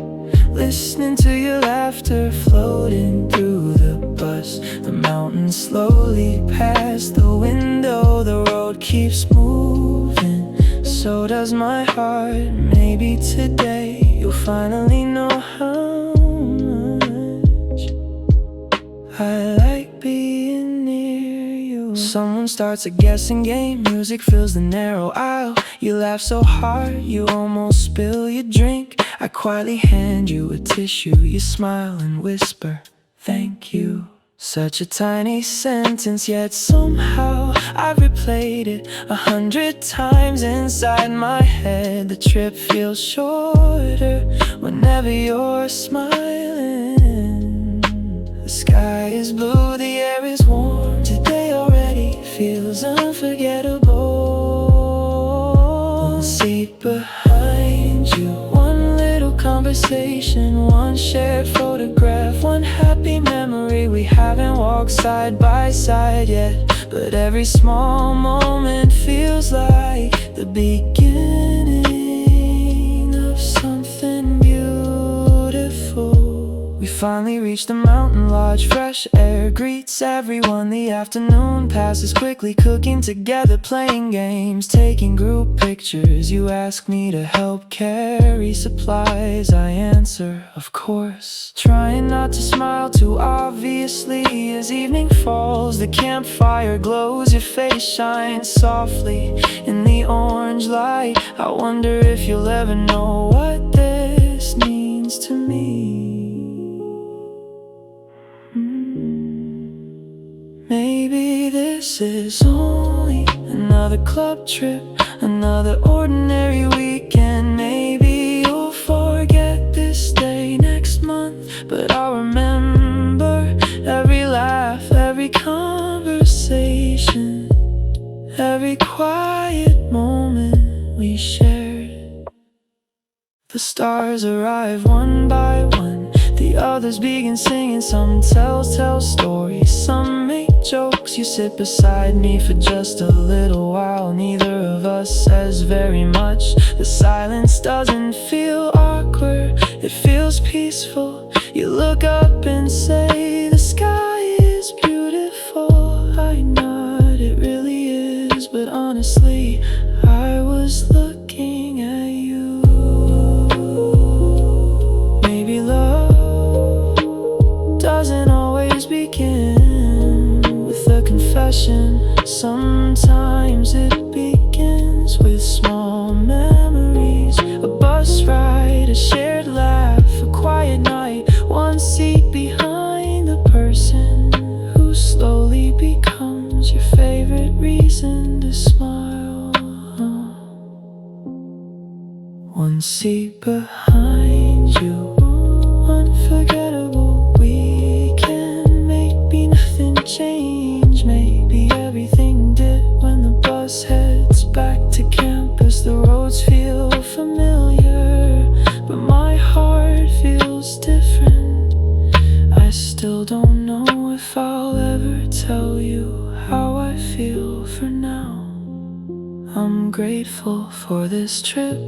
Listening to your laughter floating through the bus. The mountains slowly pass the window. The road keeps moving, so does my heart. Maybe today you'll finally know how much I like being near you. Someone starts a guessing game. Music fills the narrow aisle. You laugh so hard you almost spill your drink. I quietly hand you a tissue. You smile and whisper, thank you. Such a tiny sentence, yet somehow I've replayed it 100 times inside my head. The trip feels shorter whenever you're smiling. The sky is blue, the air is warm. Today already feels unforgettable. One seat behind you, one little conversation, one shared photograph, one happy memory. We haven't walked side by side yet, but every small moment feels like the beginning of something beautiful. We finally reach the mountain lodge. Fresh air greets everyone. The afternoon passes quickly, cooking together, playing games, taking group pictures. You ask me to help carry supplies. I answer, of course, trying not to smile too obviously. As evening falls, the campfire glows. Your face shines softly in the orange light. I wonder if you'll ever know what this means to me. Maybe this is only another club trip, another ordinary weekend. Maybe you'll forget this day next month, but I'll remember every laugh, every conversation, every quiet moment we shared. The stars arrive one by one, the others begin singing. Some tell stories, some make jokes. You sit beside me for just a little while. Neither of us says very much. The silence doesn't feel awkward, it feels peaceful. You look up and say, the sky is beautiful. I nod, it really is, but honestly, I was looking at you. Maybe love doesn't always begin with a confession. Sometimes it begins with small memories. A bus ride, a shared laugh, a quiet night, one seat behind the person who slowly becomes your favorite reason to smile. One seat behind you, unforgettable weekend. Maybe nothing changed, maybe everything did. When the bus heads back to campus, the roads feel familiar, but my heart feels different. I still don't know if I'll ever tell you how I feel for now. I'm grateful for this trip,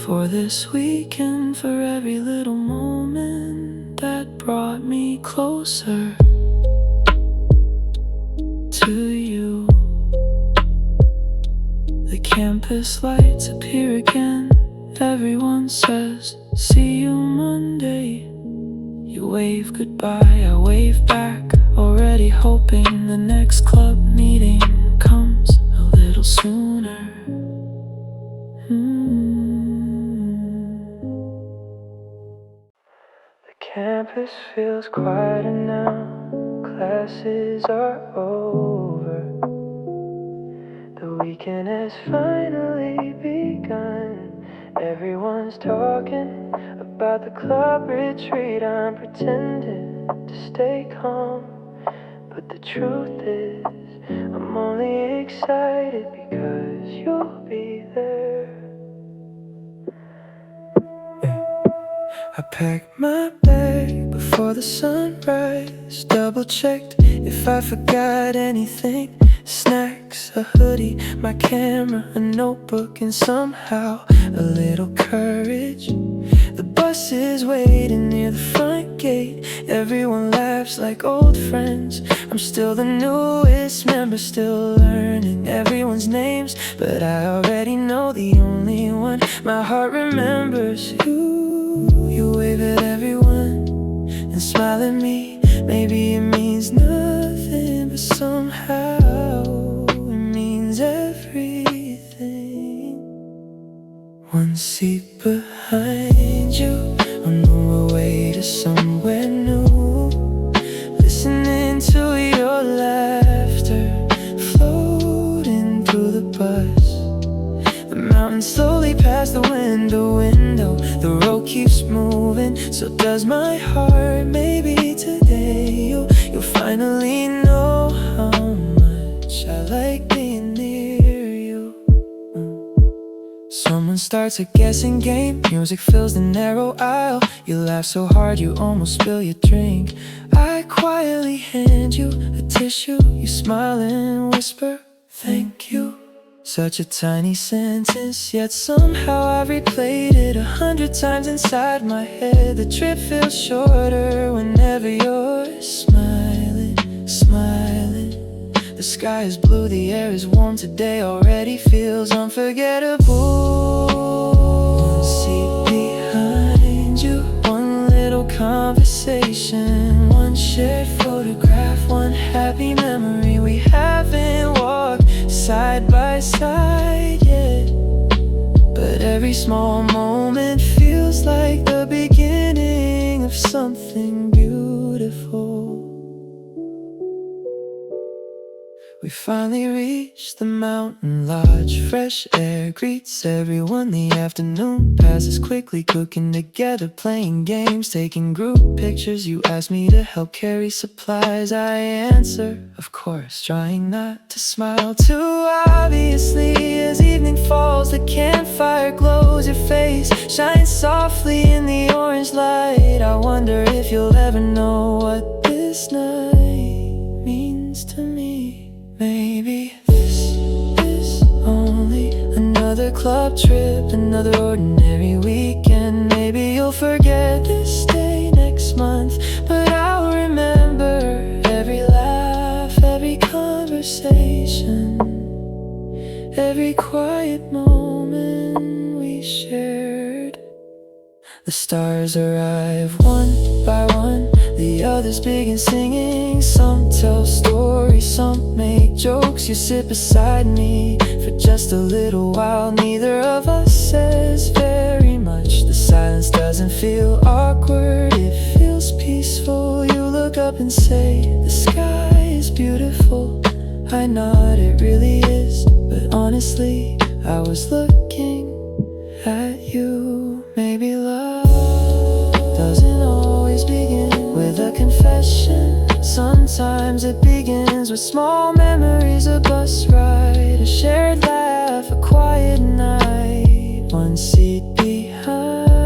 for this weekend, for every little moment that brought me closer to you. The campus lights appear again. Everyone says, see you Monday. You wave goodbye, I wave back, already hoping the next club meeting comes a little sooner. The campus feels quieter now. Classes are over. The weekend has finally begun. Everyone's talking about the club retreat. I'm pretending to stay calm, but the truth is I'm only excited because you'll be there. I packed my bag before the sunrise, double-checked if I forgot anything. Snacks, a hoodie, my camera, a notebook, and somehow a little courage. The bus is waiting near the front gate. Everyone laughs like old friends. I'm still the newest member, still learning everyone's names, but I already know the only one my heart remembers. You wave at everyone and smile at me. Maybe it means nothing, but somehow it means everything. One seat behind you, on our way to somewhere new, listening to your laughter floating through the bus. The mountains slowly pass the window. The road keeps moving, so does my heart. Maybe today you'll finally know how much I like being near you. Someone starts a guessing game. Music fills the narrow aisle. You laugh so hard you almost spill your drink. I quietly hand you a tissue. You smile and whisper, thank you. Such a tiny sentence, yet somehow I replayed it 100 times inside my head. The trip feels shorter whenever you're smiling, smiling. The sky is blue, the air is warm, today already feels unforgettable. One seat behind you, one little conversation, one shared photograph, one happy memory. We haven't walked side by side yet, but every small moment feels like the beginning of something beautiful. We finally reached the mountain lodge. Fresh air greets everyone. The afternoon passes quickly, cooking together, playing games, taking group pictures. You ask me to help carry supplies, I answer, of course, trying not to smile too obviously. As evening falls, the campfire glows, your face shines softly in the orange light. I wonder if you'll ever know what this night means to me. Maybe this is only another club trip, another ordinary weekend. Maybe you'll forget this day next month, but I'll remember every laugh, every conversation, every quiet moment we shared. The stars arrive one by one, the others begin singing. Some tell stories, some make jokes. You sit beside me for just a little while. Neither of us says very much. The silence doesn't feel awkward, it feels peaceful. You look up and say, the sky is beautiful. I nod, it really is, but honestly, I was looking at you. Maybe love doesn't always begin with a confession. Sometimes it begins with small memories, a bus ride, a shared laugh, a quiet night, one seat behind,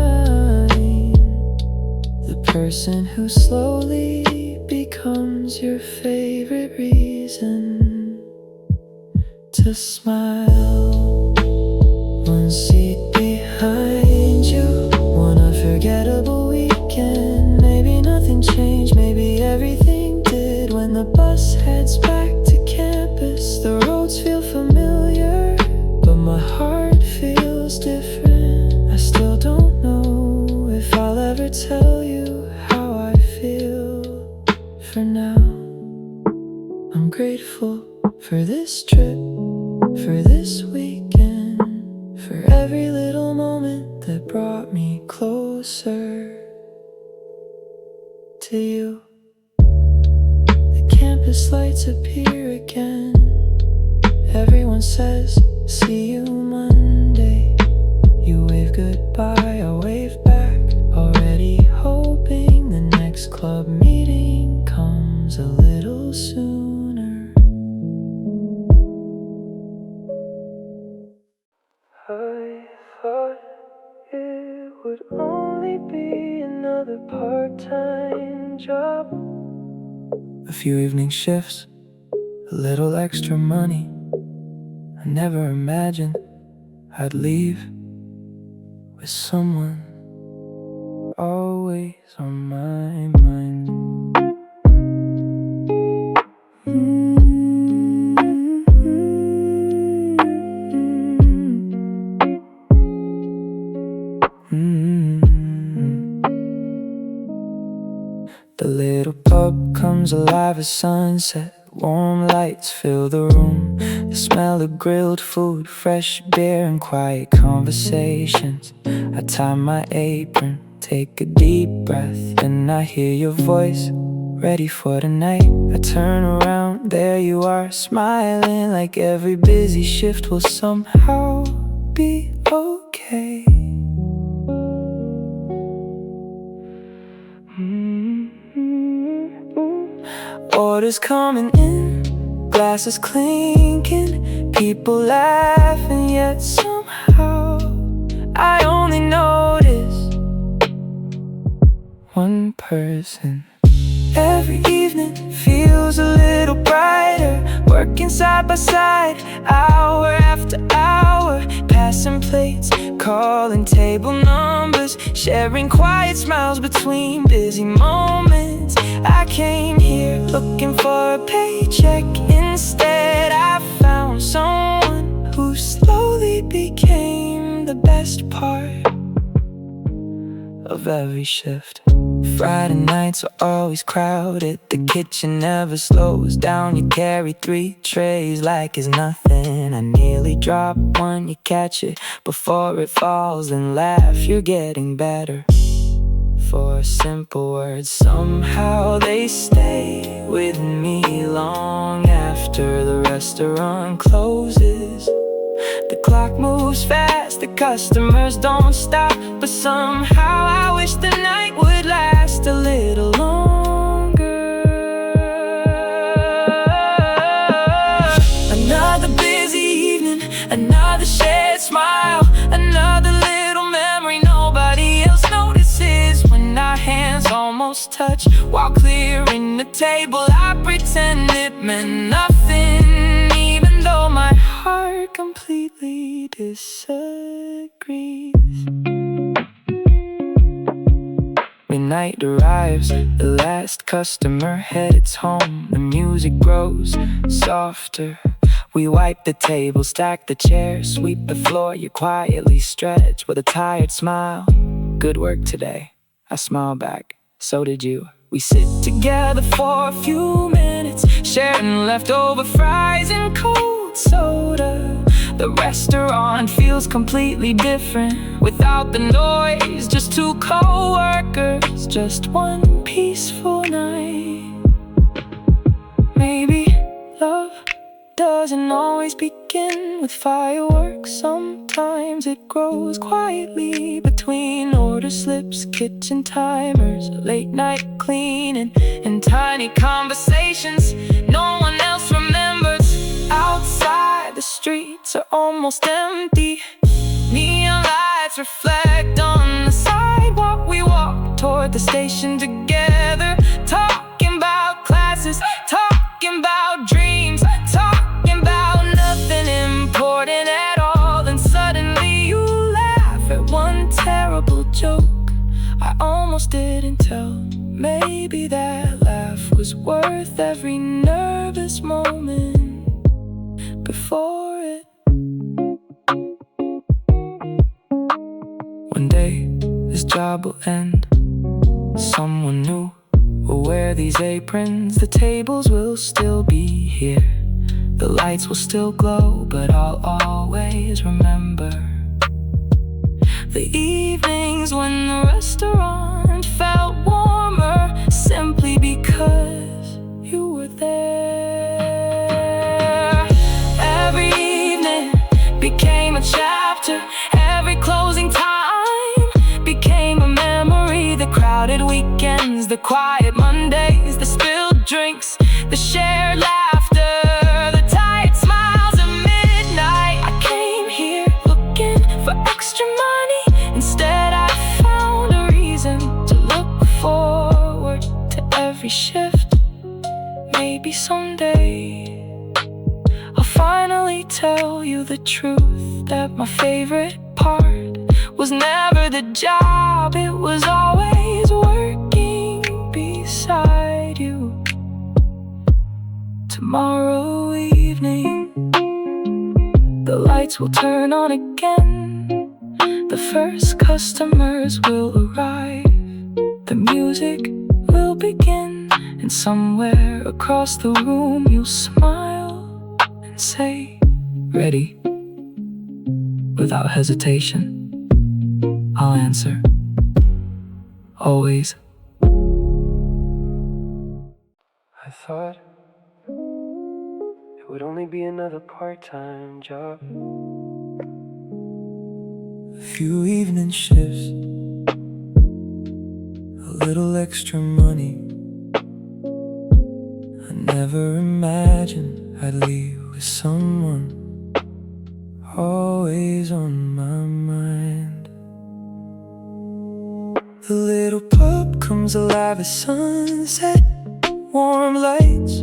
the person who slowly becomes your favorite reason to smile. One seat behind you, one unforgettable weekend. Maybe nothing changed, maybe everything did. When the bus heads back to campus, the roads feel familiar, but my heart feels different. I still don't know if I'll ever tell you how I feel. For now, I'm grateful for this trip, for this weekend, for every little moment that brought me closer to you. The campus lights appear again. Everyone says, see you Monday. You wave goodbye, I wave back, already hoping the next club meeting comes a little sooner. I thought it would only be another part-time job, a few evening shifts, a little extra money. I never imagined I'd leave with someone always on my mind. The little pub comes alive at sunset. Warm lights fill the room. The smell of grilled food, fresh beer and quiet conversations. I tie my apron, take a deep breath, and I hear your voice, ready for the night. I turn around, there you are, smiling like every busy shift will somehow be okay. Orders coming in, glasses clinking, people laughing, yet somehow I only notice one person Every evening feels a little brighter, working side by side, hour after hour, passing plates, calling table numbers, sharing quiet smiles between busy moments. I came here looking for a paycheck. Instead I found someone who slowly became the best part of every shift. Friday nights are always crowded, the kitchen never slows down. You carry 3 trays like it's nothing. I nearly drop one, you catch it before it falls, then laugh, you're getting better. For simple words, somehow they stay with me long after the restaurant closes. The clock moves fast, the customers don't stop, but somehow I wish the night would last a little longer. Another busy evening, another shared smile, another little memory nobody else notices. When our hands almost touch while clearing the table, I pretend it meant nothing, even though my heart completely disagrees. Midnight arrives, the last customer heads home. The music grows softer. We wipe the table, stack the chairs, sweep the floor. You quietly stretch with a tired smile. Good work today. I smile back. So did you. We sit together for a few minutes, sharing leftover fries and cold soda. The restaurant feels completely different without the noise, just 2 co-workers, just one peaceful night. Maybe love doesn't always begin with fireworks. Sometimes it grows quietly between order slips, kitchen timers, late night cleaning, and tiny conversations no one else remembers. Outside, the streets are almost empty. Neon lights reflect on the sidewalk. We walk toward the station together, talking about classes, talking about dreams, talking about nothing important at all. And suddenly you laugh at one terrible joke I almost didn't tell. Maybe that laugh was worth every nervous moment before it. One day this job will end. Someone new will wear these aprons. The tables will still be here, the lights will still glow, but I'll always remember the evenings when the restaurant felt warmer, simply because you were there. Every evening became a chapter, every closing time became a memory. The crowded weekends, the quiet Mondays, the spilled drinks, the shared laughter, the tired smiles at midnight. I came here looking for extra money. Instead I found a reason to look forward to every shift. Maybe someday I'll finally tell you the truth, that my favorite part was never the job, it was always working beside you. Tomorrow evening the lights will turn on again, the first customers will arrive, the music will begin, and somewhere across the room you'll smile and say, ready? Without hesitation I'll answer, always. I thought it would only be another part-time job, a few evening shifts, a little extra money. I never imagined I'd leave with someone always on my mind. The little pub comes alive at sunset, Warm lights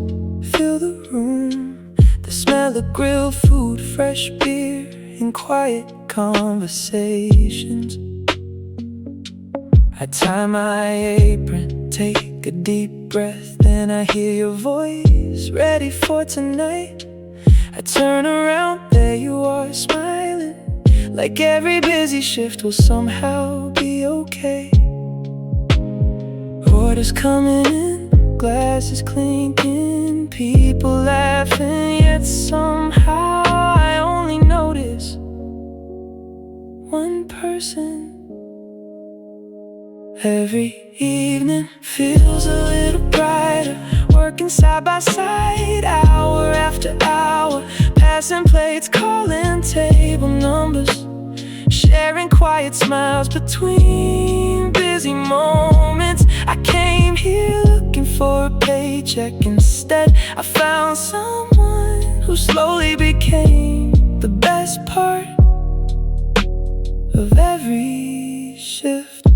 fill the room, the smell of grilled food, fresh beer, and quiet conversations. I tie my apron, take a deep breath, then I hear your voice, ready for tonight. I turn around, there you are smiling, like every busy shift will somehow be okay. Orders coming in, glasses clinking, people laughing, yet somehow I only notice one person. Every evening feels a little brighter, working side by side, hour after hour, passing plates, calling table numbers, sharing quiet smiles between busy moments. I came here looking for a paycheck, instead I found someone who slowly became the best part of every shift.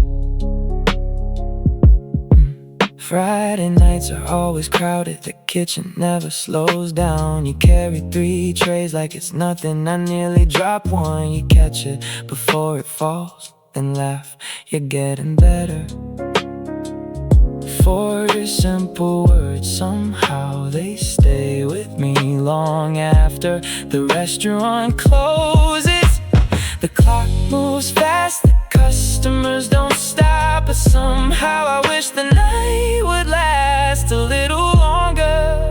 Friday nights are always crowded, the kitchen never slows down. You carry 3 trays like it's nothing, I nearly drop one. You catch it before it falls, then laugh, you're getting better. 4 simple words, somehow they stay with me long after the restaurant closes. The clock moves fast, the customers don't stop, but somehow I wish the night would last a little longer.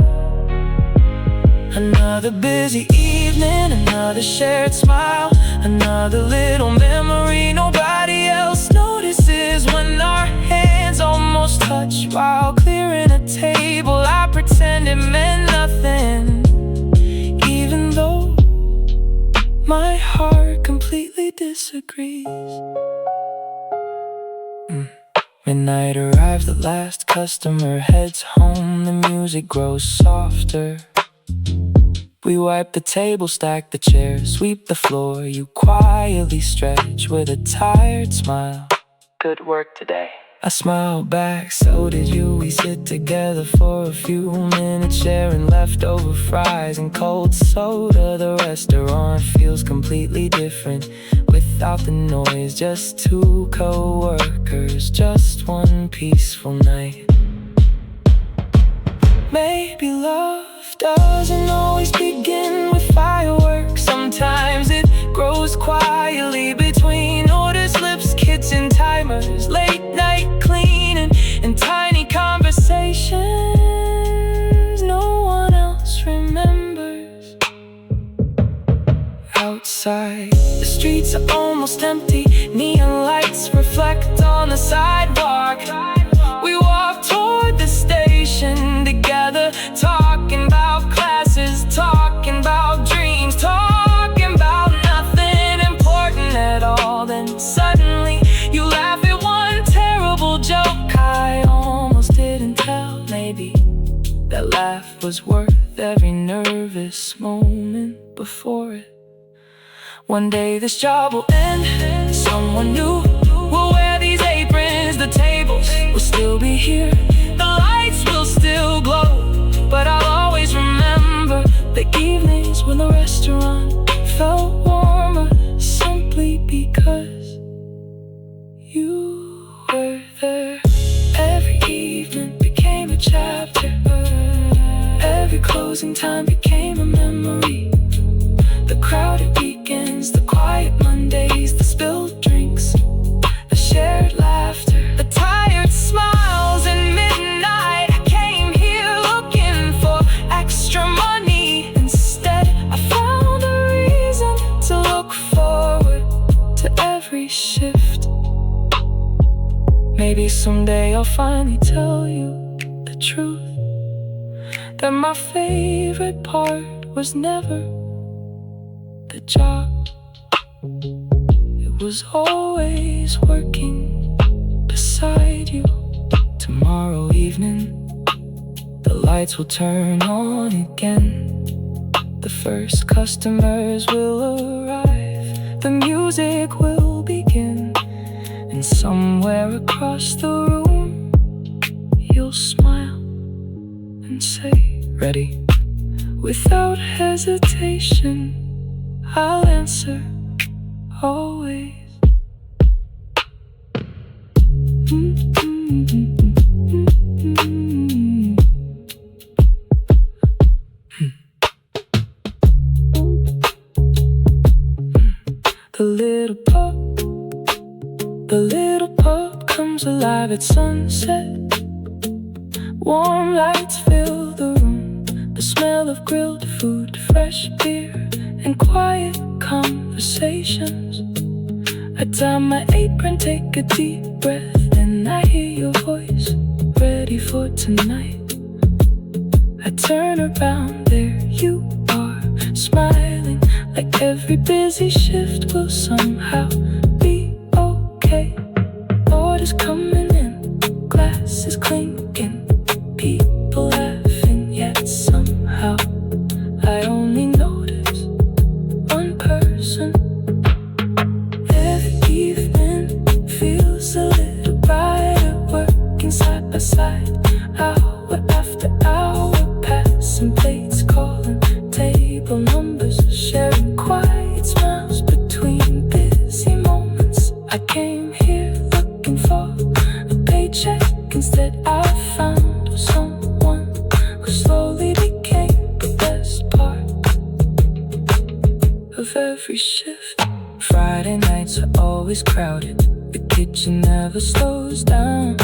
Another busy evening, another shared smile, another little memory nobody else notices. When our hands almost touch while clearing a table, I pretend it meant nothing, even though my heart completely disagrees. Midnight arrives, the last customer heads home, the music grows softer. We wipe the table, stack the chairs, sweep the floor. You quietly stretch with a tired smile. Good work today. I smile back, so did you. We sit together for a few minutes, sharing leftover fries and cold soda. The restaurant feels completely different without the noise, just 2 co-workers, just one peaceful night. Maybe love doesn't always begin with fireworks. Sometimes it grows quietly between order slips, kitchen timers, late night cleaning, and tiny conversations no one else remembers. Outside, the streets are almost empty, neon lights reflect on the sidewalk. We walk toward the station together, talking about classes, talking about dreams, talking about nothing important at all. Then suddenly you laugh at one terrible joke I almost didn't tell. Maybe that laugh was worth every nervous moment before it. One day this job will end, someone new will wear these aprons, the tables will still be here, the lights will still glow, but I'll always remember the evenings when the restaurant felt warmer, simply because you were there. Every evening became a chapter, every closing time became a memory. The crowded weekends, the quiet Mondays, the spilled drinks, the shared laughter, the tired smiles at midnight. I came here looking for extra money, instead I found a reason to look forward to every shift. Maybe someday I'll finally tell you the truth, that my favorite part was never the job. It was always working beside you. Tomorrow evening, the lights will turn on again, the first customers will arrive, the music will begin, and somewhere across the room you'll smile and say, ready? Without hesitation, I'll answer, always. The little pub comes alive at sunset. Warm lights fill the room, the smell of grilled food, fresh beer, and quiet conversations. I tie my apron, take a deep breath, and I hear your voice, ready for tonight. I turn around, there you are, smiling like every busy shift will somehow be okay. Orders coming in, glasses clinking, people laughing, yet somehow I only notice one person. Every evening feels a little brighter, working side by side, hour after hour, passing plates, calling table numbers, sharing quiet smiles between busy moments. I came here looking for a paycheck, instead I found someone who slowly became the best part of every shift. Friday nights are always crowded, the kitchen never slows down.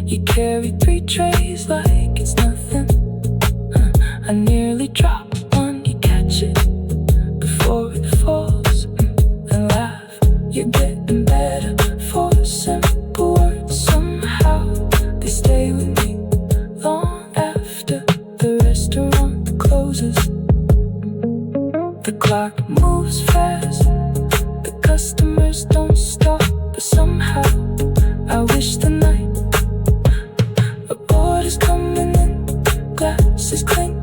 You carry 3 trays like it's nothing. I nearly drop one, you catch it before it falls, and laugh. You're getting better for simple words. Somehow they stay with me long after the restaurant closes. The clock moves fast, the customers don't stop, but somehow I wish the night. A board is coming in, glasses clink,